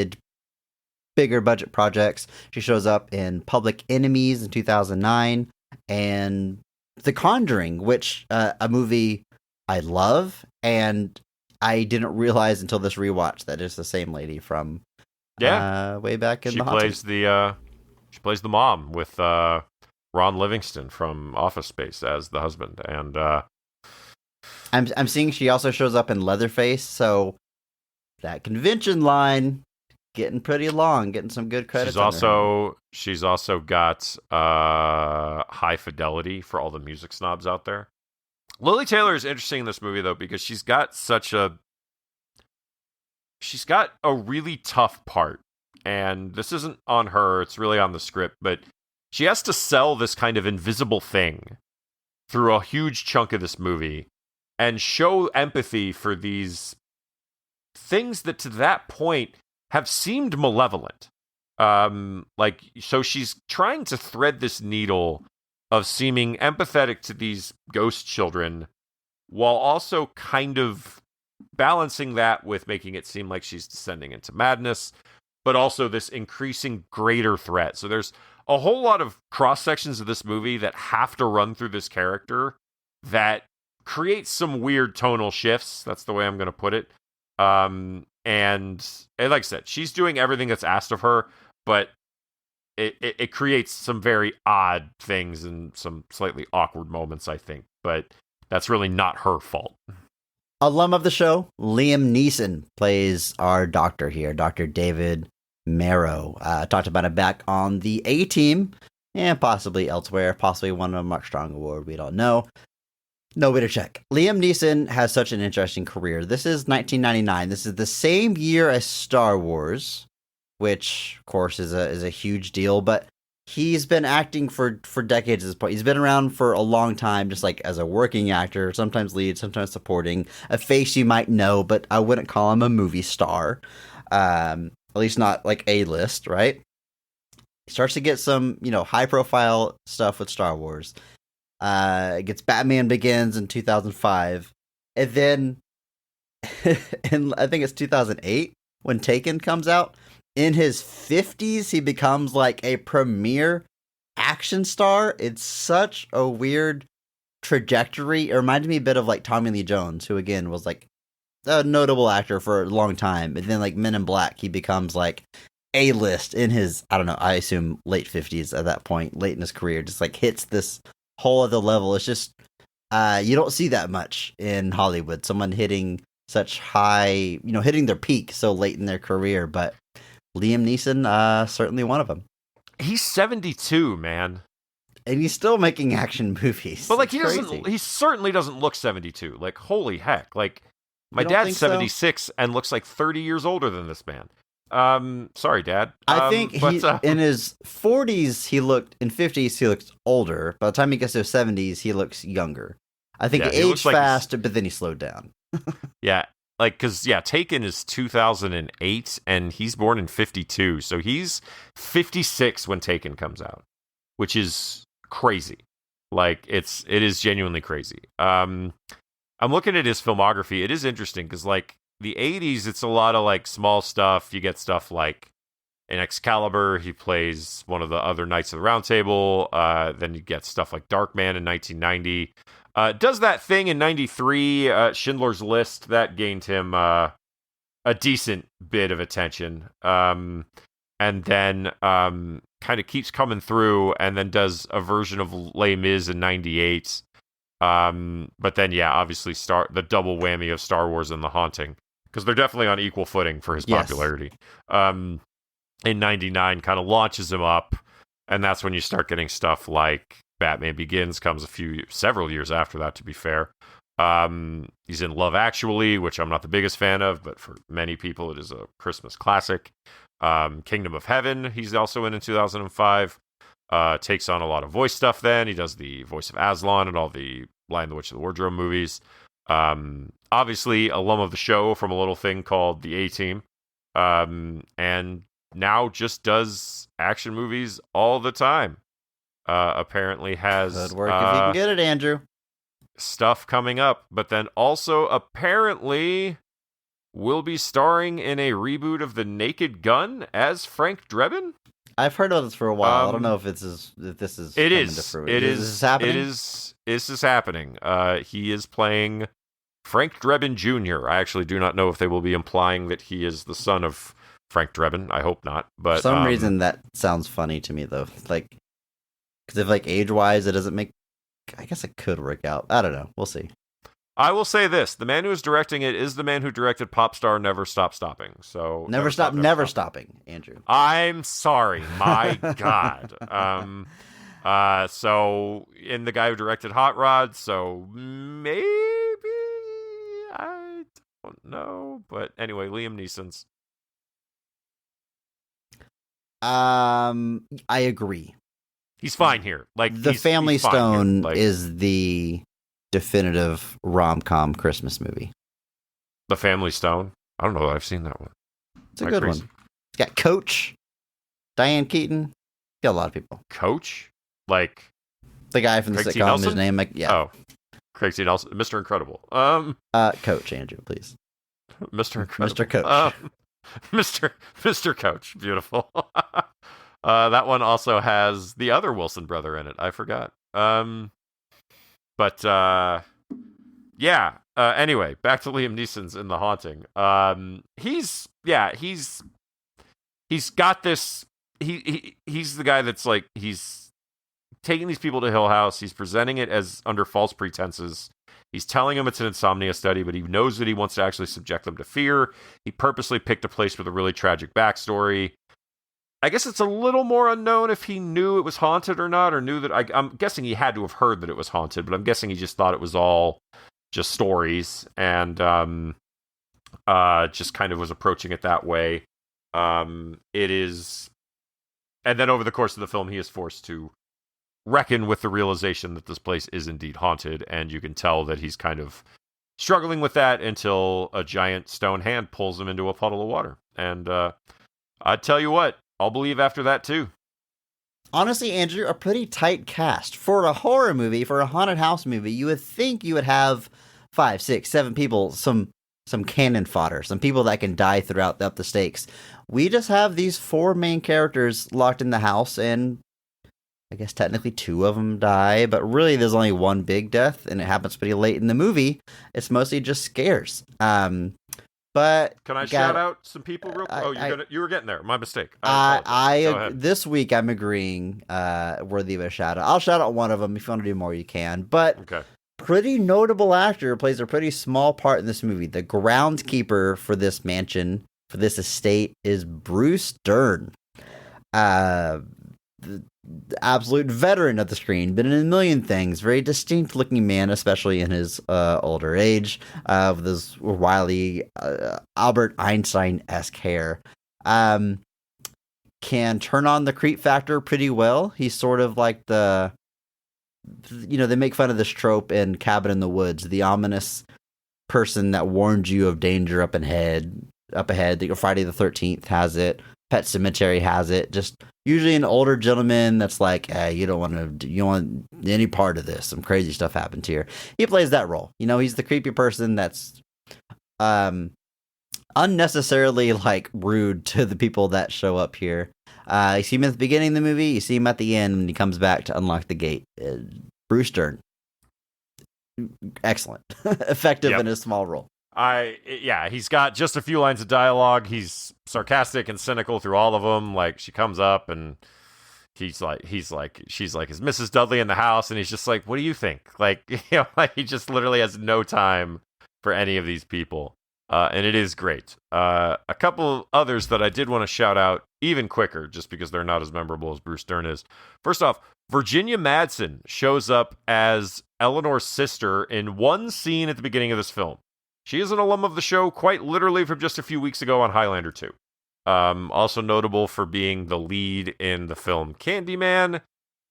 bigger budget projects. She shows up in Public Enemies in 2009 and The Conjuring, which a movie I love, and I didn't realize until this rewatch that it's the same lady from way back in She the plays she plays the mom with Ron Livingston from Office Space as the husband, and I'm seeing she also shows up in Leatherface, so that convention line getting pretty long, getting some good credits. She's also got High Fidelity for all the music snobs out there. Lily Taylor is interesting in this movie though because she's got a really tough part, and this isn't on her, it's really on the script, but she has to sell this kind of invisible thing through a huge chunk of this movie and show empathy for these things that to that point have seemed malevolent. So she's trying to thread this needle of seeming empathetic to these ghost children while also kind of balancing that with making it seem like she's descending into madness, but also this increasing greater threat. So there's a whole lot of cross sections of this movie that have to run through this character that creates some weird tonal shifts. That's the way I'm going to put it. And like I said, she's doing everything that's asked of her, but it creates some very odd things and some slightly awkward moments, I think. But that's really not her fault. Alum of the show, Liam Neeson plays our doctor here, Dr. David Marrow. Talked about it back on the A-Team and possibly elsewhere, possibly won a Mark Strong Award. We don't know. No way to check. Liam Neeson has such an interesting career. This is 1999. This is the same year as Star Wars, which, of course, is a huge deal. But he's been acting for decades at this point. He's been around for a long time, just like as a working actor, sometimes lead, sometimes supporting. A face you might know, but I wouldn't call him a movie star. At least not like A-list, right? He starts to get some, high-profile stuff with Star Wars. Gets Batman Begins in 2005. And then, in I think it's 2008, when Taken comes out, in his 50s, he becomes like a premier action star. It's such a weird trajectory. It reminded me a bit of like Tommy Lee Jones, who again was like a notable actor for a long time. And then like Men in Black, he becomes like A-list in his, I don't know, I assume late 50s at that point, late in his career, just like hits this whole other level. It's just, you don't see that much in Hollywood. Someone hitting such high, hitting their peak so late in their career. But Liam Neeson, certainly one of them. He's 72, man. And he's still making action movies. But like It's he certainly doesn't look 72. Like, holy heck. Like, my You don't dad's think so? 76 and looks like 30 years older than this man. Sorry, Dad. I think in his 40s, he looked, in 50s, he looks older. By the time he gets to his 70s, he looks younger. I think Yeah, he he aged looks like fast, but then he slowed down. Yeah, like, because, Taken is 2008, and he's born in 52, so he's 56 when Taken comes out, which is crazy. Like, it is genuinely crazy. I'm looking at his filmography. It is interesting, because, like, the 80s, it's a lot of, like, small stuff. You get stuff like in Excalibur, he plays one of the other Knights of the Round Table. Then you get stuff like Darkman in 1990. Does that thing in 93, Schindler's List, that gained him a decent bit of attention. And then kind of keeps coming through and then does a version of Les Mis in 98. But then, obviously the double whammy of Star Wars and The Haunting, because they're definitely on equal footing for his popularity. In 99 kind of launches him up, and that's when you start getting stuff like Batman Begins comes several years after that, to be fair. He's in Love Actually, which I'm not the biggest fan of, but for many people it is a Christmas classic. Kingdom of Heaven, he's also in 2005. Takes on a lot of voice stuff then. He does the voice of Aslan and all the Lion, the Witch, and the Wardrobe movies. Obviously, alum of the show from a little thing called The A-Team. And now just does action movies all the time. Apparently has... Good work if you can get it, Andrew. Stuff coming up. But then also apparently will be starring in a reboot of The Naked Gun as Frank Drebin. I've heard of this for a while. I don't know if this is It coming is. to fruition. It is. Is this happening? This is happening. He is playing Frank Drebin Jr. I actually do not know if they will be implying that he is the son of Frank Drebin. I hope not. But For some reason, that sounds funny to me, though. Like, because if, like, age-wise, it doesn't make... I guess it could work out. I don't know. We'll see. I will say this. The man who is directing it is the man who directed Popstar Never Stop Stopping. So Never stopping, Andrew. I'm sorry. My God. So, and the guy who directed Hot Rod, so maybe... I don't know. But anyway, Liam Neeson's. I agree. He's fine here. Like The Family he's fine Stone here. Like, is the definitive rom-com Christmas movie. The Family Stone. I don't know that I've seen that one. It's a good one. It's got Coach, Diane Keaton. Got a lot of people. Coach, like The guy from the Craig T. sitcom. Nelson? His name, like, yeah. Oh, Craig T. Nelson, Mr. Incredible. Coach, Andrew, please. Mr. Incredible. Mr. Coach. Mr. Coach. Beautiful. That one also has the other Wilson brother in it. I forgot. Yeah. Anyway, back to Liam Neeson's in The Haunting. He's got this. He's the guy that's like, he's taking these people to Hill House. He's presenting it as under false pretenses. He's telling them it's an insomnia study, but he knows that he wants to actually subject them to fear. He purposely picked a place with a really tragic backstory. I guess it's a little more unknown if he knew it was haunted or not, or knew that... I'm guessing he had to have heard that it was haunted, but I'm guessing he just thought it was all just stories, and just kind of was approaching it that way. It is... And then over the course of the film, he is forced to reckon with the realization that this place is indeed haunted, and you can tell that he's kind of struggling with that until a giant stone hand pulls him into a puddle of water. And I tell you what, I'll believe after that too. Honestly, Andrew, a pretty tight cast. For a horror movie, for a haunted house movie, you would think you would have 5, 6, 7 people, some cannon fodder, some people that can die throughout up the stakes. We just have these 4 main characters locked in the house, and I guess technically 2 of them die, but really there's only 1 big death, and it happens pretty late in the movie. It's mostly just scares. But can I shout out some people real quick? You were getting there. My mistake. This week I'm agreeing worthy of a shout out. I'll shout out one of them. If you want to do more, you can. But okay. Pretty notable actor plays a pretty small part in this movie. The groundskeeper for this mansion, for this estate, is Bruce Dern. The absolute veteran of the screen, been in a million things. Very distinct looking man, especially in his older age, with this wily Albert Einstein-esque hair. Can turn on the creep factor pretty well. He's sort of like they make fun of this trope in Cabin in the Woods, the ominous person that warns you of danger up ahead. Friday the 13th has it. Pet Cemetery has it. Just usually an older gentleman that's like, you don't want any part of this. Some crazy stuff happened here. He plays that role. He's the creepy person that's unnecessarily like rude to the people that show up here. You see him at the beginning of the movie. You see him at the end when he comes back to unlock the gate. Bruce Dern, excellent, effective in his small role. He's got just a few lines of dialogue. He's sarcastic and cynical through all of them. Like, she comes up and she's like, is Mrs. Dudley in the house? And he's just like, what do you think? Like, like he just literally has no time for any of these people. And it is great. A couple others that I did want to shout out even quicker, just because they're not as memorable as Bruce Dern is. First off, Virginia Madsen shows up as Eleanor's sister in one scene at the beginning of this film. She is an alum of the show, quite literally from just a few weeks ago on Highlander 2. Also notable for being the lead in the film Candyman,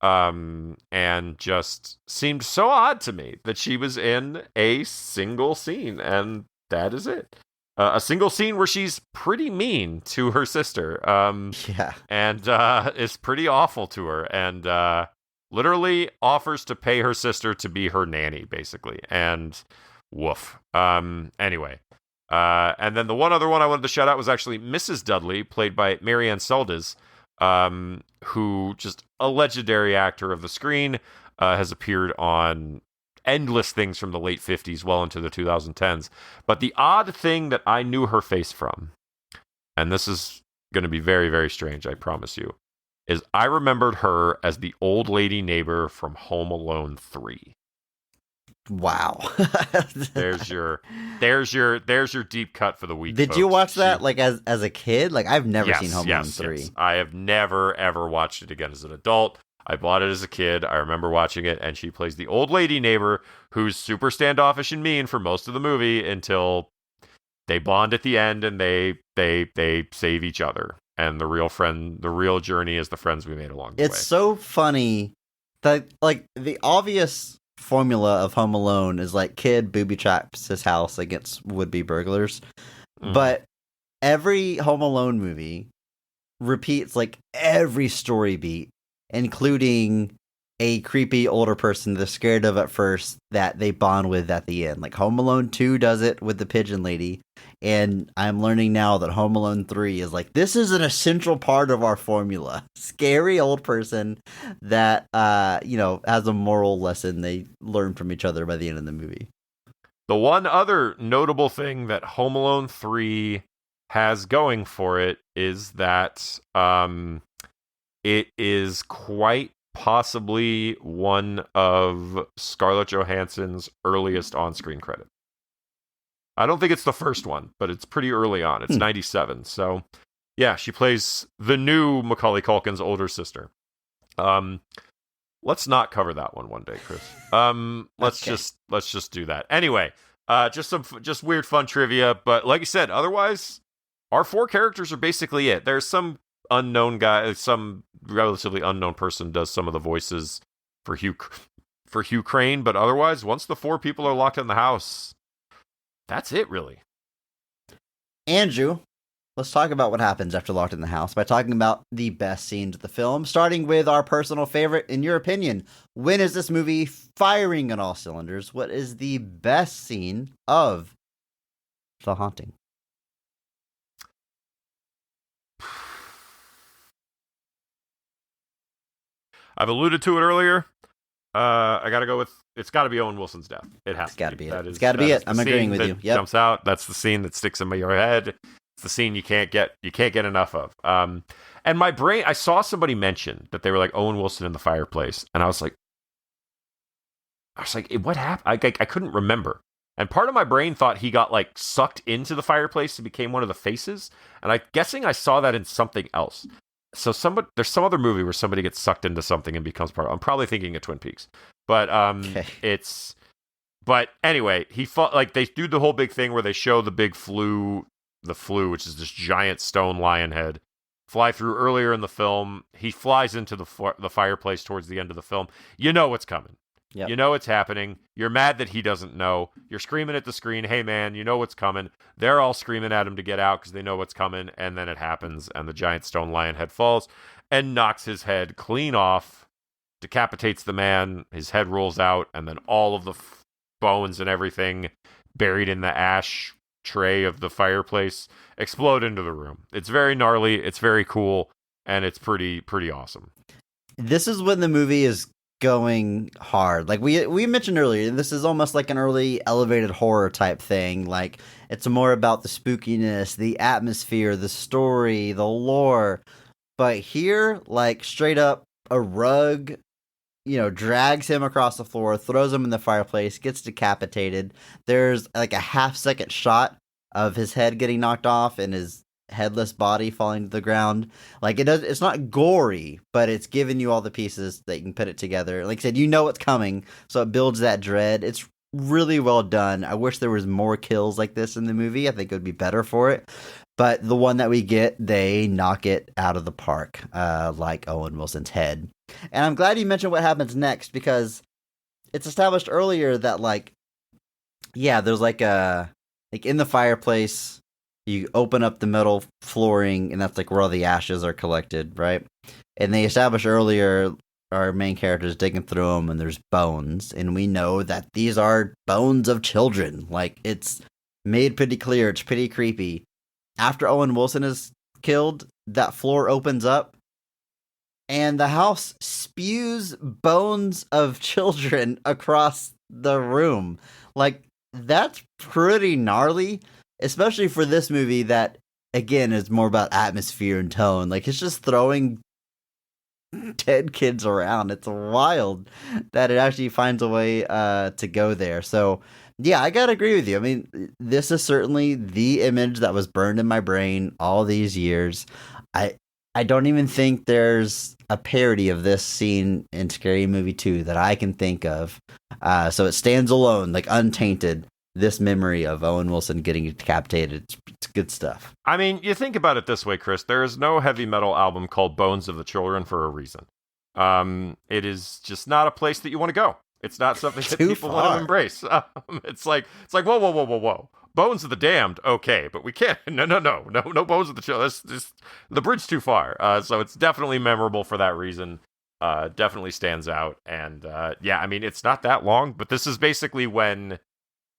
and just seemed so odd to me that she was in a single scene, and that is it. A single scene where she's pretty mean to her sister, and is pretty awful to her, and literally offers to pay her sister to be her nanny, basically, and... woof. Anyway. And then the one other one I wanted to shout out was actually Mrs. Dudley, played by Marianne Seldes, who, just a legendary actor of the screen, has appeared on endless things from the late 50s well into the 2010s. But the odd thing that I knew her face from, and this is going to be very, very strange, I promise you, is I remembered her as the old lady neighbor from Home Alone 3. Wow. There's your deep cut for the week. Did folks. you watch that like as a kid? Like I've never seen Home Alone 3. Yes. I have never ever watched it again as an adult. I bought it as a kid. I remember watching it, and she plays the old lady neighbor who's super standoffish and mean for most of the movie until they bond at the end and they save each other. And the real journey is the friends we made along the way. It's so funny that like the obvious formula of Home Alone is like kid booby traps his house against would-be burglars. But every Home Alone movie repeats like every story beat, including a creepy older person they're scared of at first that they bond with at the end. Like Home Alone 2 does it with the pigeon lady, and I'm learning now that Home Alone 3 is like, this is an essential part of our formula. Scary old person that, has a moral lesson they learn from each other by the end of the movie. The one other notable thing that Home Alone 3 has going for it is that it is quite possibly one of Scarlett Johansson's earliest on-screen credit. I don't think it's the first one, but it's pretty early on. It's 97. So, yeah, she plays the new Macaulay Culkin's older sister. Let's not cover that one day, Chris. Let's just do that. Anyway, just weird fun trivia, but like I said, otherwise our 4 characters are basically it. There's some unknown guy, some relatively unknown person does some of the voices for Hugh Crane, but otherwise, once the 4 people are locked in the house, that's it, really. Andrew, let's talk about what happens after locked in the house by talking about the best scenes of the film, starting with our personal favorite. In your opinion, when is this movie firing on all cylinders? What is the best scene of The Haunting? I've alluded to it earlier. I got to go with, it's got to be Owen Wilson's death. It's got to be it. It's got to be it. I'm agreeing with you. Yep. Jumps out. That's the scene that sticks in your head. It's the scene you can't get enough of. And my brain, I saw somebody mention that they were like Owen Wilson in the fireplace, and I was like, what happened? I couldn't remember. And part of my brain thought he got like sucked into the fireplace and became one of the faces. And I'm guessing I saw that in something else. So there's some other movie where somebody gets sucked into something and becomes part of it. I'm probably thinking of Twin Peaks. But but anyway, he fought, like they do the whole big thing where they show the big flu, which is this giant stone lion head, fly through earlier in the film. He flies into the fireplace towards the end of the film. You know what's coming. Yep. You know it's happening. You're mad that he doesn't know. You're screaming at the screen, hey man, you know what's coming. They're all screaming at him to get out because they know what's coming. And then it happens, and the giant stone lion head falls and knocks his head clean off, decapitates the man. His head rolls out, and then all of the bones and everything buried in the ash tray of the fireplace explode into the room. It's very gnarly. It's very cool, and it's pretty awesome. This is when the movie is going hard. Like we mentioned earlier, this is almost like an early elevated horror type thing. Like it's more about the spookiness, the atmosphere, the story, the lore. But here, like straight up a rug, drags him across the floor, throws him in the fireplace, gets decapitated. There's like a half-second shot of his head getting knocked off and his headless body falling to the ground. Like it's not gory, but it's giving you all the pieces that you can put it together. Like I said, you know what's coming, so it builds that dread. It's really well done. I wish there was more kills like this in the movie. I think it would be better for it. But the one that we get, they knock it out of the park, like Owen Wilson's head. And I'm glad you mentioned what happens next, because it's established earlier that there's in the fireplace, you open up the metal flooring, and that's like where all the ashes are collected, right? And they established earlier, our main character is digging through them, and there's bones, and we know that these are bones of children. Like, it's made pretty clear, it's pretty creepy. After Owen Wilson is killed, that floor opens up, and the house spews bones of children across the room. Like, that's pretty gnarly, especially for this movie that, again, is more about atmosphere and tone. Like, it's just throwing dead kids around. It's wild that it actually finds a way to go there. So, yeah, I gotta agree with you. I mean, this is certainly the image that was burned in my brain all these years. I don't even think there's a parody of this scene in Scary Movie 2 that I can think of. So it stands alone, like untainted. This memory of Owen Wilson getting decapitated. It's good stuff. I mean, you think about it this way, Chris. There is no heavy metal album called Bones of the Children for a reason. It is just not a place that you want to go. It's not something that people want to embrace. It's like whoa. Bones of the Damned, okay, but we can't. No Bones of the Children. This the bridge too far. So it's definitely memorable for that reason. Definitely stands out. And yeah, I mean, it's not that long, but this is basically when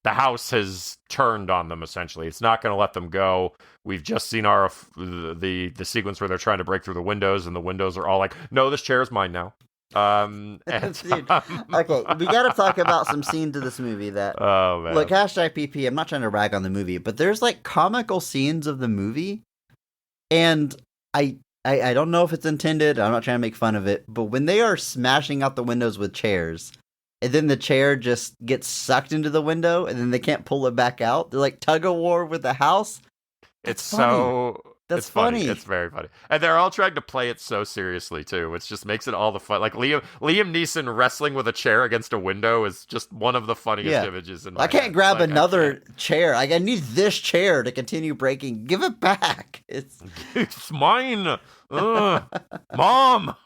the house has turned on them, essentially. It's not going to let them go. We've just seen the sequence where they're trying to break through the windows, and the windows are all like, no, this chair is mine now. Dude, okay, we got to talk about some scenes of this movie that, oh, man. look, hashtag PP, I'm not trying to rag on the movie, but there's like comical scenes of the movie, and I don't know if it's intended, I'm not trying to make fun of it, but when they are smashing out the windows with chairs, and then the chair just gets sucked into the window, and then they can't pull it back out. They're like tug of war with the house. It's funny. so... That's it's funny. funny. It's very funny. And they're all trying to play it so seriously, too, which just makes it all the fun. Like, Liam Neeson wrestling with a chair against a window is just one of the funniest images in my I can't head. grab Like, another chair. Like, I need this chair to continue breaking. Give it back. It's mine. Mom.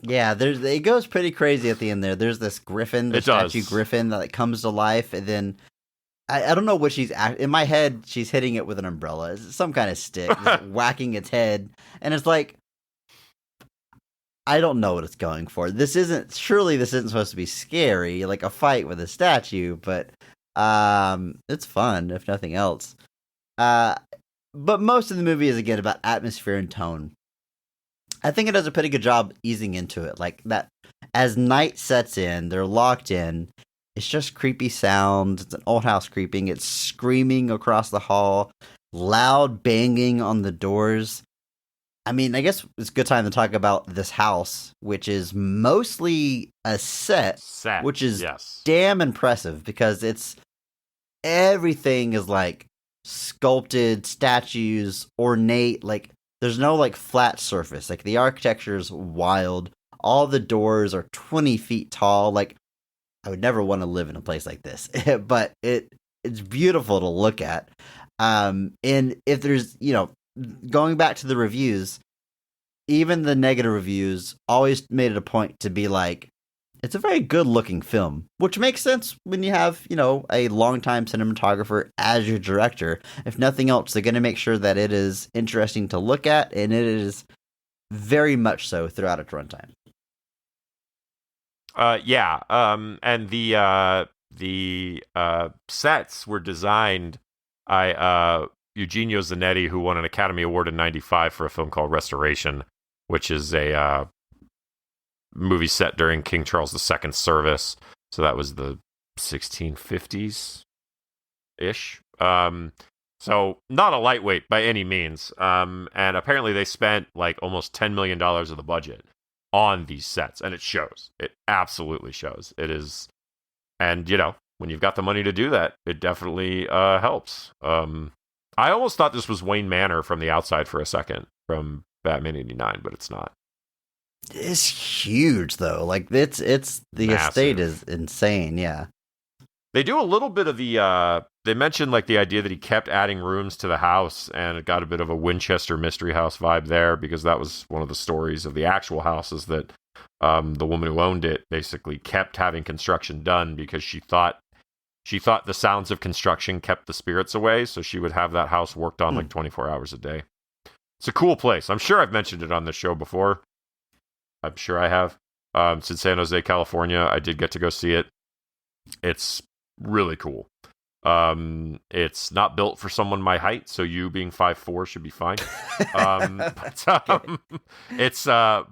Yeah, it goes pretty crazy at the end there. There's this griffin, the statue griffin that like, comes to life, and then I don't know what in my head, she's hitting it with an umbrella. It's some kind of stick, just whacking its head. And it's like, I don't know what it's going for. Surely this isn't supposed to be scary, like a fight with a statue, but it's fun, if nothing else. But most of the movie is, again, about atmosphere and tone. I think it does a pretty good job easing into it. Like that, as night sets in, they're locked in. It's just creepy sounds. It's an old house creeping. It's screaming across the hall. Loud banging on the doors. I mean, I guess it's a good time to talk about this house, which is mostly a set. Which is damn impressive because everything is like sculpted statues, ornate. Like there's no like flat surface. Like the architecture is wild. All the doors are 20 feet tall. Like, I would never want to live in a place like this, but it's beautiful to look at. And if there's, going back to the reviews, even the negative reviews always made it a point to be like, it's a very good looking film, which makes sense when you have, a longtime cinematographer as your director. If nothing else, they're going to make sure that it is interesting to look at, and it is very much so throughout its runtime. And the sets were designed by Eugenio Zanetti, who won an Academy Award in '95 for a film called Restoration, which is a movie set during King Charles II's service. So that was the 1650s ish. So not a lightweight by any means. And apparently they spent like almost $10 million of the budget on these sets, and it shows. It absolutely shows. It is, and when you've got the money to do that, it definitely helps. I almost thought this was Wayne Manor from the outside for a second from Batman '89, but it's not. It's huge though. Like it's the massive. Estate is insane. Yeah. They do a little bit of the, they mentioned like the idea that he kept adding rooms to the house, and it got a bit of a Winchester Mystery House vibe there, because that was one of the stories of the actual house, is that the woman who owned it basically kept having construction done because she thought the sounds of construction kept the spirits away, so she would have that house worked on like 24 hours a day. It's a cool place. I'm sure I've mentioned it on this show before. I'm sure I have. It's in San Jose, California. I did get to go see it. It's really cool. It's not built for someone my height, so you being 5'4" should be fine.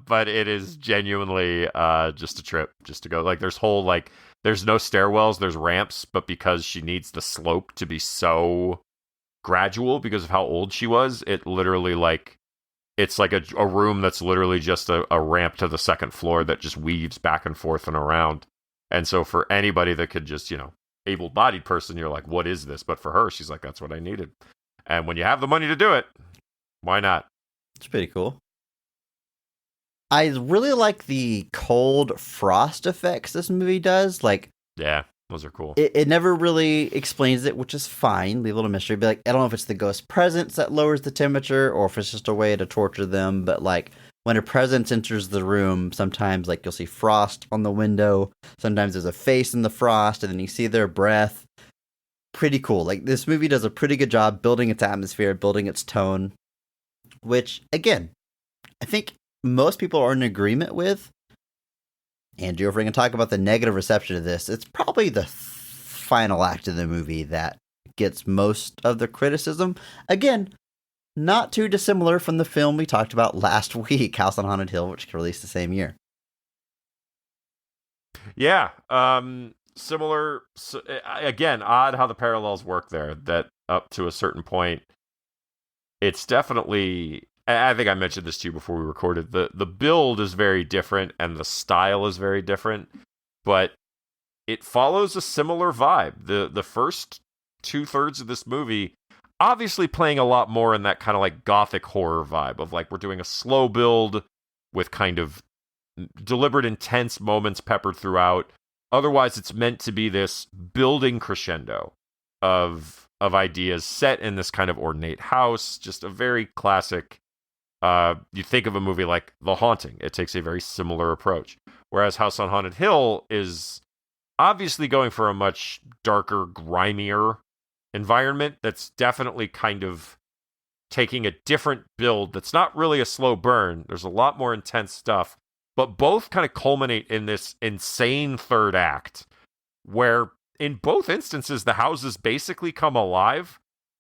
But it is genuinely just a trip just to go. Like there's no stairwells, there's ramps, but because she needs the slope to be so gradual because of how old she was, it literally it's like a room that's literally just a ramp to the second floor that just weaves back and forth and around. And so for anybody that could just, able-bodied person, you're like, what is this? But for her, she's like, that's what I needed. And when you have the money to do it, why not? It's pretty cool. I really like the cold frost effects this movie does. Yeah, those are cool. It never really explains it, which is fine. Leave a little mystery. But I don't know if it's the ghost presence that lowers the temperature or if it's just a way to torture them. But when a presence enters the room, sometimes you'll see frost on the window. Sometimes there's a face in the frost, and then you see their breath. Pretty cool. This movie does a pretty good job building its atmosphere, building its tone, which, again, I think most people are in agreement with. Andrew, if we're going to talk about the negative reception of this, it's probably the final act of the movie that gets most of the criticism. Again, not too dissimilar from the film we talked about last week, House on Haunted Hill, which released the same year. Yeah, similar. Again, odd how the parallels work there. That up to a certain point, it's definitely. I think I mentioned this to you before we recorded. The build is very different and the style is very different, but it follows a similar vibe. The first 2/3 of this movie, obviously playing a lot more in that kind of gothic horror vibe of we're doing a slow build with kind of deliberate intense moments peppered throughout. Otherwise, it's meant to be this building crescendo of ideas set in this kind of ornate house, just a very classic. You think of a movie like The Haunting, it takes a very similar approach. Whereas House on Haunted Hill is obviously going for a much darker, grimier environment that's definitely kind of taking a different build that's not really a slow burn. There's a lot more intense stuff, but both kind of culminate in this insane third act where in both instances the houses basically come alive.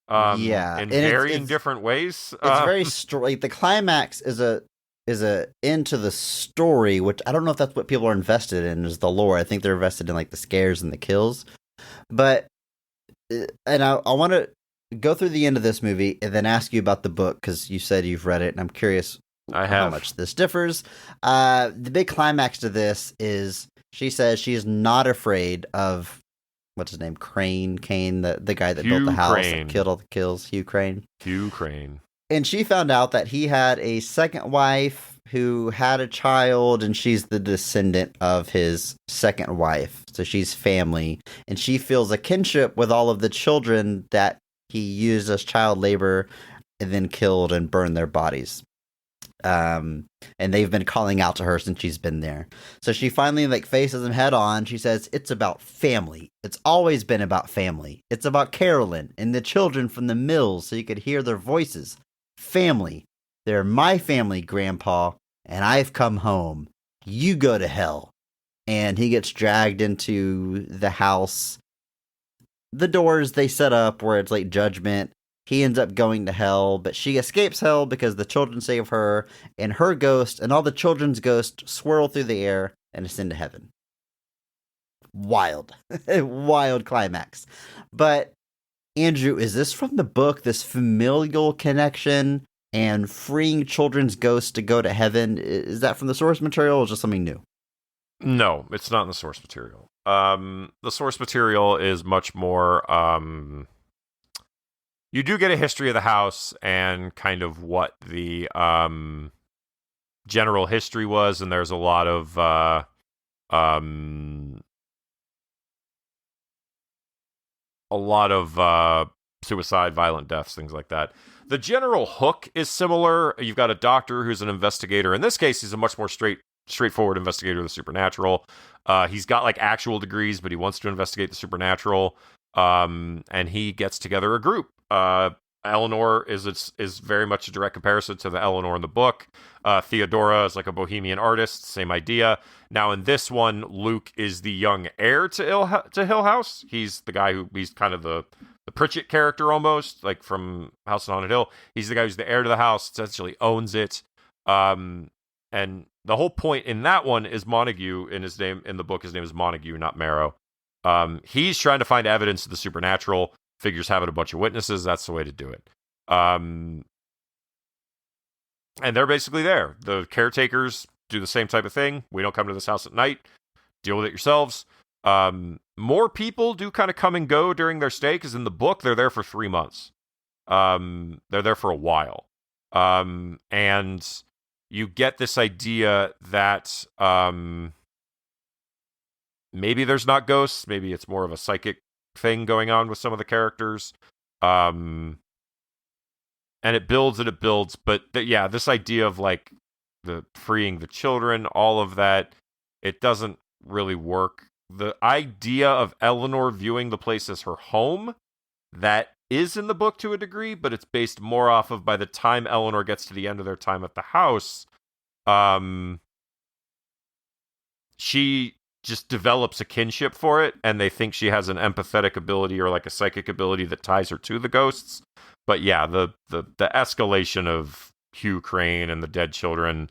In varying different ways. It's very the climax is a end to the story, which I don't know if that's what people are invested in, is the lore. I think they're invested in the scares and the kills. But and I want to go through the end of this movie and then ask you about the book because you said you've read it, and I'm curious how much this differs. The big climax to this is she says she is not afraid of. What's his name? Kane, the guy that built the house and killed all the kills. Hugh Crane. And she found out that he had a second wife who had a child, and she's the descendant of his second wife. So she's family. And she feels a kinship with all of the children that he used as child labor and then killed and burned their bodies. And they've been calling out to her since she's been there. So she finally faces him head on. She says, it's about family. It's always been about family. It's about Carolyn and the children from the mills so you could hear their voices. Family. They're my family, Grandpa, and I've come home. You go to hell. And he gets dragged into the house. The doors they set up where it's judgment. He ends up going to hell, but she escapes hell because the children save her, and her ghost and all the children's ghosts swirl through the air and ascend to heaven. Wild. Wild climax. But, Andrew, is this from the book, this familial connection and freeing children's ghosts to go to heaven? Is that from the source material or just something new? No, it's not in the source material. The source material is much more... You do get a history of the house and kind of what the general history was, and there's a lot of suicide, violent deaths, things like that. The general hook is similar. You've got a doctor who's an investigator. In this case, he's a much more straightforward investigator of the supernatural. He's got actual degrees, but he wants to investigate the supernatural. And he gets together a group. Eleanor is very much a direct comparison to the Eleanor in the book. Theodora is like a bohemian artist, same idea. Now in this one, Luke is the young heir to Hill House. He's the guy he's kind of the Pritchett character almost, like from House on Haunted Hill. He's the guy who's the heir to the house, essentially owns it. And the whole point in that one is Montague. In the book, his name is Montague, not Marrow. He's trying to find evidence of the supernatural. Figures having a bunch of witnesses. That's the way to do it. And they're basically there. The caretakers do the same type of thing. We don't come to this house at night. Deal with it yourselves. More people do kind of come and go during their stay, because in the book, they're there for 3 months. They're there for a while. And you get this idea that maybe there's not ghosts. Maybe it's more of a psychic thing going on with some of the characters. And it builds, but this idea of like the freeing the children, all of that, it doesn't really work. The idea of Eleanor viewing the place as her home, that is in the book to a degree, but it's based more off of by the time Eleanor gets to the end of their time at the house, she just develops a kinship for it, and they think she has an empathetic ability or like a psychic ability that ties her to the ghosts. But yeah, the escalation of Hugh Crane and the dead children,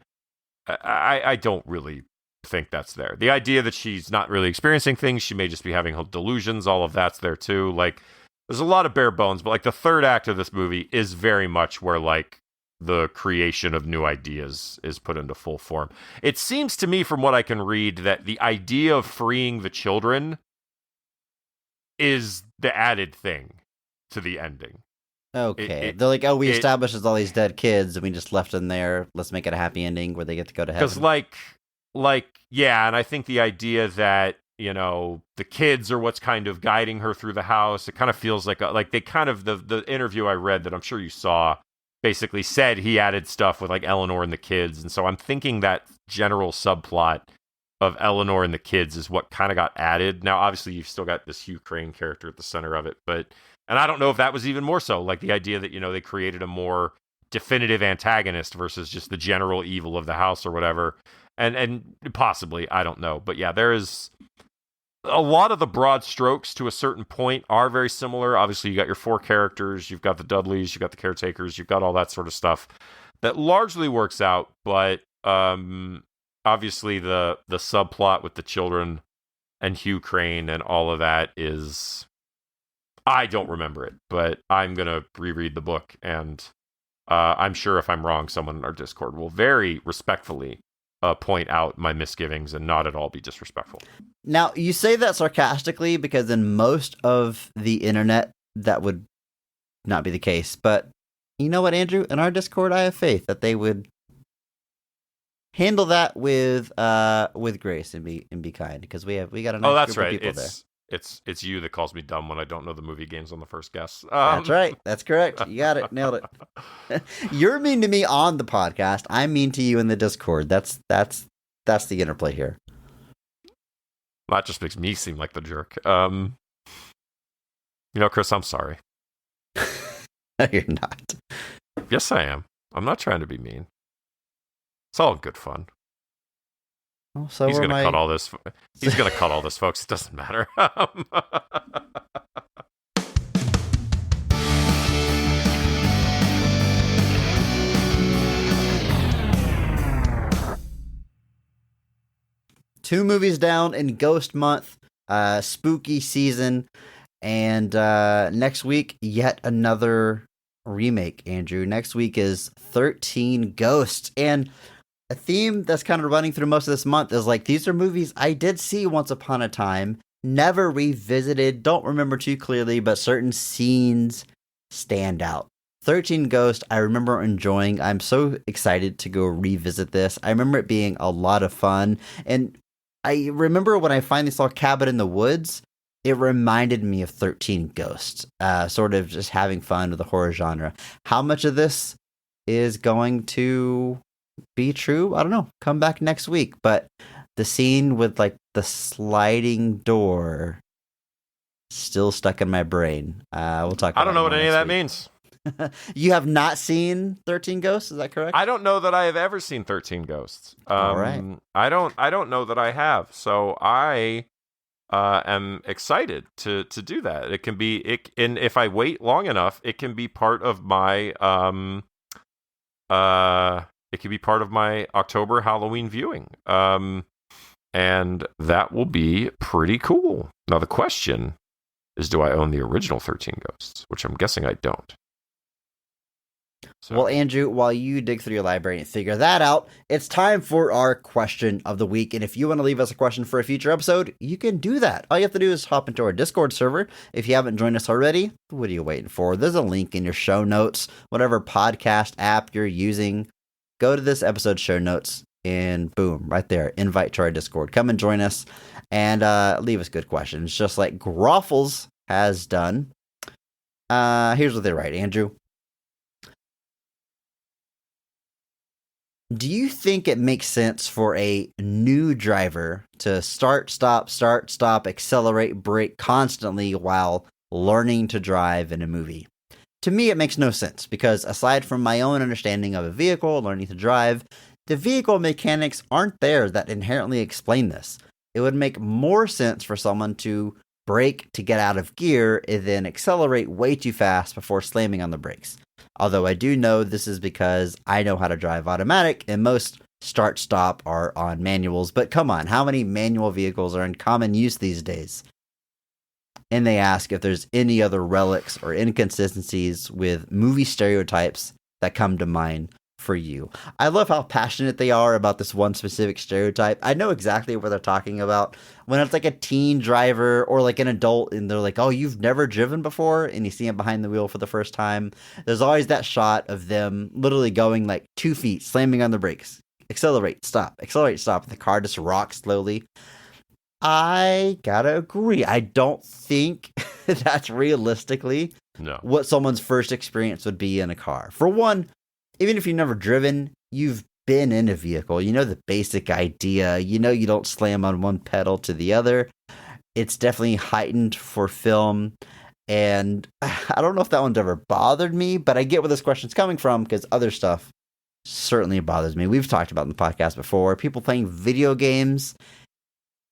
I don't really think that's there. The idea that she's not really experiencing things, she may just be having delusions, all of that's there too. Like, there's a lot of bare bones, but like the third act of this movie is very much where like the creation of new ideas is put into full form. It seems to me, from what I can read, that the idea of freeing the children is the added thing to the ending. Okay. They're like, we established there's all these dead kids and we just left them there. Let's make it a happy ending where they get to go to heaven. Because yeah, and I think the idea that, you know, the kids are what's kind of guiding her through the house, it kind of feels like they kind of, the interview I read that I'm sure you saw, basically said he added stuff with like Eleanor and the kids. And so I'm thinking that general subplot of Eleanor and the kids is what kind of got added. Now, obviously, you've still got this Hugh Crane character at the center of it, and I don't know if that was even more so, like the idea that, you know, they created a more definitive antagonist versus just the general evil of the house or whatever. And possibly, I don't know. But yeah, there is a lot of the broad strokes to a certain point are very similar. Obviously, you got your 4 characters, you've got the Dudleys, you've got the caretakers, you've got all that sort of stuff that largely works out. But obviously, the subplot with the children and Hugh Crane and all of that is, I don't remember it, but I'm going to reread the book. And I'm sure if I'm wrong, someone in our Discord will very respectfully point out my misgivings and not at all be disrespectful. Now, you say that sarcastically because in most of the internet, that would not be the case. But you know what, Andrew? In our Discord, I have faith that they would handle that with grace and be kind, because we got a nice group of people there. It's you that calls me dumb when I don't know the movie games on the first guess. That's right. That's correct. You got it. Nailed it. You're mean to me on the podcast. I'm mean to you in the Discord. That's the interplay here. That just makes me seem like the jerk. You know, Chris, I'm sorry. No, you're not. Yes, I am. I'm not trying to be mean. It's all good fun. Well, so he's gonna cut all this. He's gonna cut all this, folks. It doesn't matter. 2 movies down in Ghost Month, spooky season, and next week, yet another remake, Andrew. Next week is 13 Ghosts, and a theme that's kind of running through most of this month is like, these are movies I did see once upon a time, never revisited, don't remember too clearly, but certain scenes stand out. 13 Ghosts, I remember enjoying. I'm so excited to go revisit this. I remember it being a lot of fun, and I remember when I finally saw Cabin in the Woods, it reminded me of 13 Ghosts, sort of just having fun with the horror genre. How much of this is going to be true? I don't know. Come back next week. But the scene with like the sliding door still stuck in my brain. We'll talk about I don't know what any of that week. means. You have not seen 13 Ghosts, is that correct? I don't know that I have ever seen 13 Ghosts. All right. I don't know that I have. So I am excited to do that. It can be and if I wait long enough, it can be part of my it can be part of my October Halloween viewing. And that will be pretty cool. Now the question is, do I own the original 13 Ghosts, which I'm guessing I don't. So. Well, Andrew, while you dig through your library and figure that out, it's time for our question of the week. And if you want to leave us a question for a future episode, you can do that. All you have to do is hop into our Discord server. If you haven't joined us already, what are you waiting for? There's a link in your show notes, whatever podcast app you're using. Go to this episode's show notes and boom, right there, invite to our Discord. Come and join us and leave us good questions, just like Groffles has done. Here's what they write, Andrew. Do you think it makes sense for a new driver to start, stop, accelerate, brake constantly while learning to drive in a movie? To me, it makes no sense because aside from my own understanding of a vehicle, learning to drive, the vehicle mechanics aren't there that inherently explain this. It would make more sense for someone to brake to get out of gear and then accelerate way too fast before slamming on the brakes. Although I do know this is because I know how to drive automatic and most start-stop are on manuals. But come on, how many manual vehicles are in common use these days? And they ask if there's any other relics or inconsistencies with movie stereotypes that come to mind for you. I love how passionate they are about this one specific stereotype. I know exactly what they're talking about. When it's like a teen driver or like an adult and they're like, oh, you've never driven before? And you see them behind the wheel for the first time. There's always that shot of them literally going like 2 feet, slamming on the brakes. Accelerate, stop. And the car just rocks slowly. I gotta agree. I don't think that's realistically what someone's first experience would be in a car. For one, even if you've never driven, you've been in a vehicle. You know the basic idea. You know you don't slam on one pedal to the other. It's definitely heightened for film. And I don't know if that one's ever bothered me, but I get where this question's coming from because other stuff certainly bothers me. We've talked about in the podcast before. People playing video games,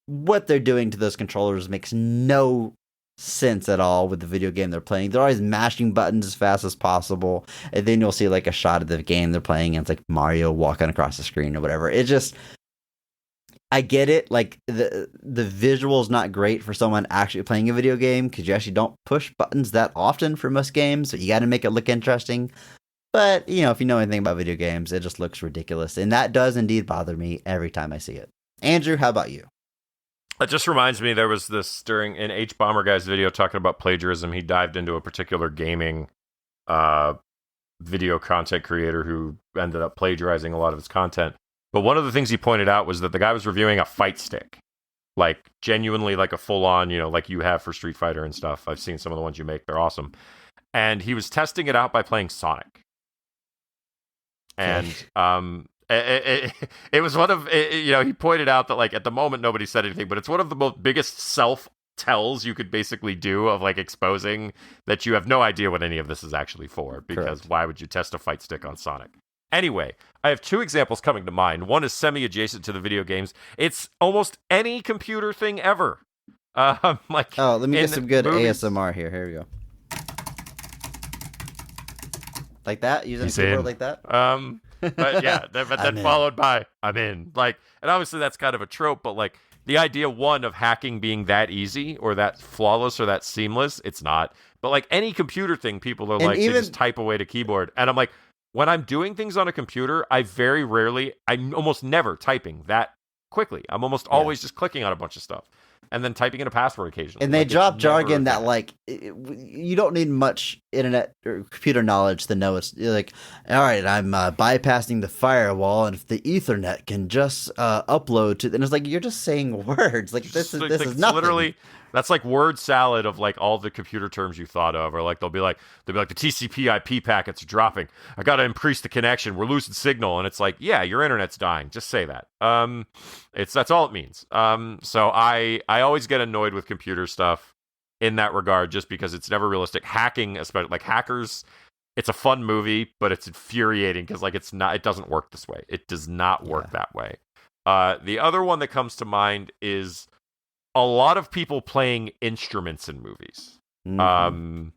what they're doing to those controllers makes no sense at all with the video game they're playing. They're always mashing buttons as fast as possible, and then you'll see like a shot of the game they're playing and it's like Mario walking across the screen or whatever. It just, I get it, like the visual's not great for someone actually playing a video game because you actually don't push buttons that often for most games, so you got to make it look interesting. But you know, if you know anything about video games, it just looks ridiculous, and that does indeed bother me every time I see it. Andrew, how about you? It just reminds me, there was this during an H Bomber Guy's video talking about plagiarism. He dived into a particular gaming video content creator who ended up plagiarizing a lot of his content. But one of the things he pointed out was that the guy was reviewing a fight stick, like genuinely like a full on, you know, like you have for Street Fighter and stuff. I've seen some of the ones you make. They're awesome. And he was testing it out by playing Sonic. And it was one of, you know, he pointed out that like at the moment nobody said anything, but it's one of the most biggest self-tells you could basically do of like exposing that you have no idea what any of this is actually for, because Correct. Why would you test a fight stick on Sonic? Anyway, I have two examples coming to mind. One is semi-adjacent to the video games. It's almost any computer thing ever. Like, oh, let me get in some good movies. ASMR here. Here we go. Like that? Using a He's keyboard in. like that? But yeah, but I'm then in. followed by I'm in. Like, and obviously that's kind of a trope, but like the idea one of hacking being that easy or that flawless or that seamless, it's not. But like any computer thing, people are And like, even- they just type away to keyboard. And I'm like, when I'm doing things on a computer, I'm almost never typing that quickly. I'm almost always just clicking on a bunch of stuff and then typing in a password occasionally. And they Like, it's drop never jargon that like you don't need much internet or computer knowledge to know. It's like, all right, I'm bypassing the firewall, and if the Ethernet can just upload to, and it's like you're just saying words. Like this is Like, this like, is nothing. literally, that's like word salad of like all the computer terms you thought of, or like they'll be like the TCP/IP packets are dropping. I got to increase the connection. We're losing signal, and it's like, yeah, your internet's dying. Just say that. That's all it means. So I always get annoyed with computer stuff in that regard, just because it's never realistic. Hacking, especially like hackers, it's a fun movie, but it's infuriating because like it doesn't work this way. It does not work that way. The other one that comes to mind is a lot of people playing instruments in movies. Mm-hmm.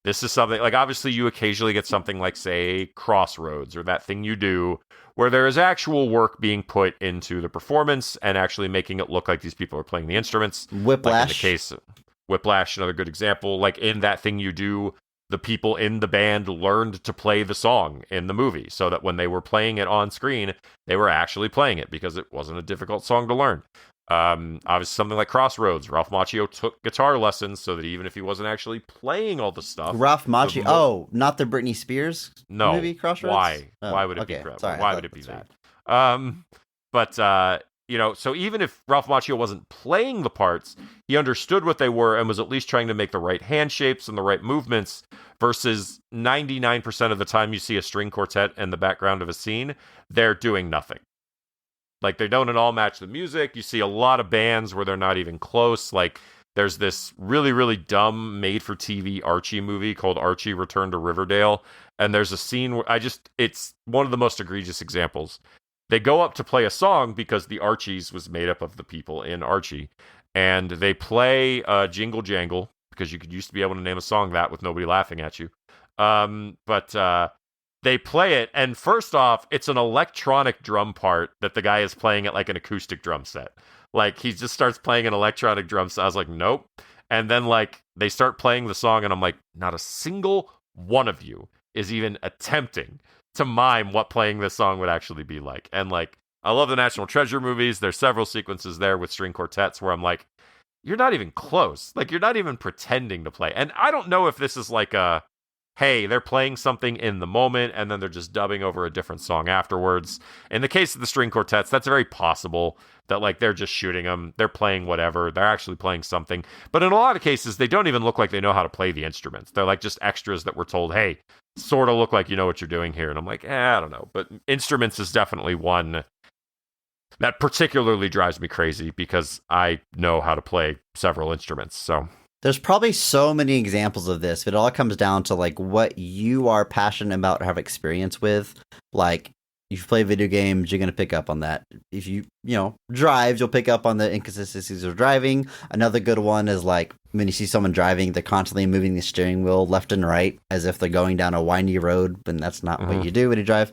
This is something like obviously you occasionally get something like say Crossroads or That Thing You Do, where there is actual work being put into the performance and actually making it look like these people are playing the instruments. Whiplash. Like in the case of Whiplash, another good example. Like in That Thing You Do, the people in the band learned to play the song in the movie so that when they were playing it on screen, they were actually playing it because it wasn't a difficult song to learn. Obviously, something like Crossroads, Ralph Macchio took guitar lessons so that even if he wasn't actually playing all the stuff, Ralph Macchio. Not the Britney Spears movie, Crossroads. Why? Oh, Why would it okay. be? Sorry, why would it be that? But so even if Ralph Macchio wasn't playing the parts, he understood what they were and was at least trying to make the right hand shapes and the right movements. Versus 99% of the time you see a string quartet in the background of a scene, they're doing nothing. Like, they don't at all match the music. You see a lot of bands where they're not even close. Like, there's this really, really dumb made-for-TV Archie movie called Archie Return to Riverdale. And there's a scene where it's one of the most egregious examples. They go up to play a song because the Archies was made up of the people in Archie. And they play Jingle Jangle, because you used to be able to name a song that with nobody laughing at you. But they play it, and first off, it's an electronic drum part that the guy is playing at like an acoustic drum set. Like, he just starts playing an electronic drum set. I was like, nope. And then, like, they start playing the song, and I'm like, not a single one of you is even attempting to mime what playing this song would actually be like. And, like, I love the National Treasure movies. There's several sequences there with string quartets where I'm like, you're not even close. Like, you're not even pretending to play. And I don't know if this is like a, hey, they're playing something in the moment and then they're just dubbing over a different song afterwards. In the case of the string quartets, that's very possible that like they're just shooting them. They're playing whatever. They're actually playing something. But in a lot of cases, they don't even look like they know how to play the instruments. They're like just extras that were told, hey, sort of look like you know what you're doing here. And I'm like, I don't know. But instruments is definitely one that particularly drives me crazy because I know how to play several instruments. So there's probably so many examples of this, but it all comes down to like what you are passionate about or have experience with. Like, if you play video games, you're going to pick up on that. If you drive, you'll pick up on the inconsistencies of driving. Another good one is like when you see someone driving, they're constantly moving the steering wheel left and right as if they're going down a windy road, but that's not what you do when you drive.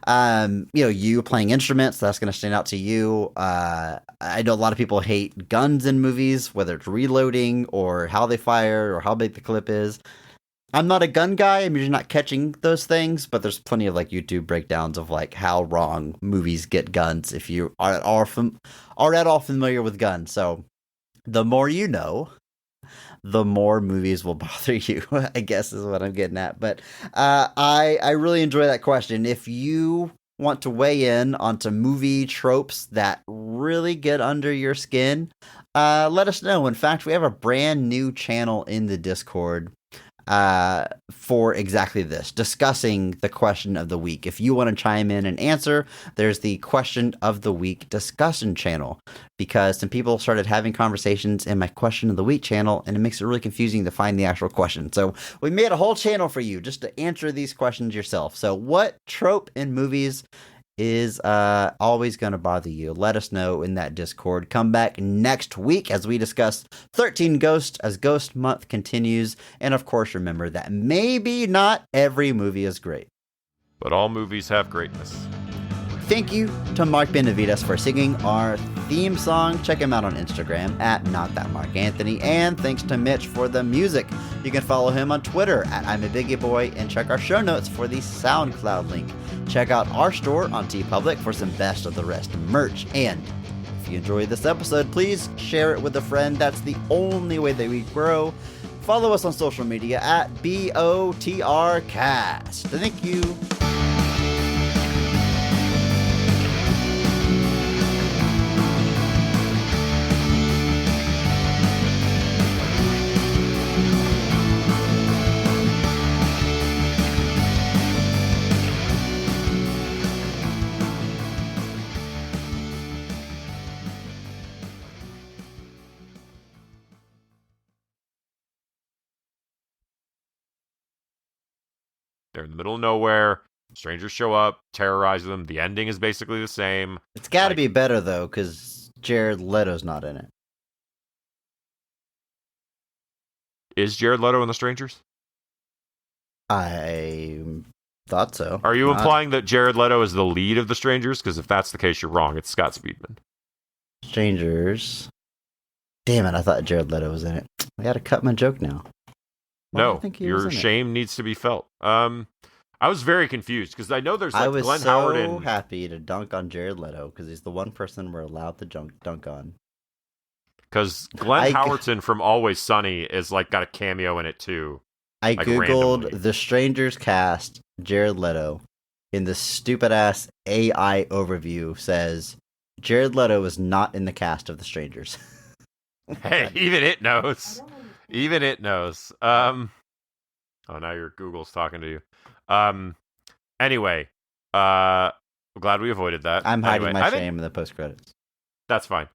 You playing instruments, that's going to stand out to you. I know a lot of people hate guns in movies, whether it's reloading or how they fire or how big the clip is. I'm not a gun guy. I'm usually not catching those things, but there's plenty of like YouTube breakdowns of like how wrong movies get guns if you are at all familiar with guns. So the more you know, the more movies will bother you, I guess is what I'm getting at. But I really enjoy that question. If you want to weigh in onto movie tropes that really get under your skin, let us know. In fact, we have a brand new channel in the Discord for exactly this, discussing the question of the week. If you want to chime in and answer, there's the question of the week discussion channel, because some people started having conversations in my question of the week channel, and it makes it really confusing to find the actual question. So we made a whole channel for you just to answer these questions yourself. So what trope in movies is always going to bother you? Let us know in that Discord. Come back next week as we discuss 13 Ghosts as Ghost Month continues. And of course, remember that maybe not every movie is great, but all movies have greatness. Thank you to Mark Benavides for singing our theme song. Check him out on Instagram at NotThatMarkAnthony. And thanks to Mitch for the music. You can follow him on Twitter at I'm a Biggie Boy, and check our show notes for the SoundCloud link. Check out our store on TeePublic for some Best of the Rest merch. And if you enjoyed this episode, please share it with a friend. That's the only way that we grow. Follow us on social media at BOTRcast. Thank you. They're in the middle of nowhere. Strangers show up, terrorize them. The ending is basically the same. It's got to Like- be better though, because Jared Leto's not in it. Is Jared Leto in The Strangers? I thought so. Are you Not- implying that Jared Leto is the lead of The Strangers? Because if that's the case, you're wrong. It's Scott Speedman. Strangers? Damn it! I thought Jared Leto was in it. I got to cut my joke now. Why do I No, think he was your in it? shame needs to be felt. I was very confused because I know there's I like was Glenn so Howard and happy to dunk on Jared Leto because he's the one person we're allowed to dunk on. because Glenn I- Howerton from Always Sunny is like got a cameo in it too. I Like, googled randomly. The Strangers cast Jared Leto, and the stupid ass AI overview says Jared Leto is not in the cast of The Strangers. Hey, even it knows. Even it knows. Oh, now your Google's talking to you. Anyway, I'm glad we avoided that. I'm hiding Anyway, my I think shame in the post credits. that's fine.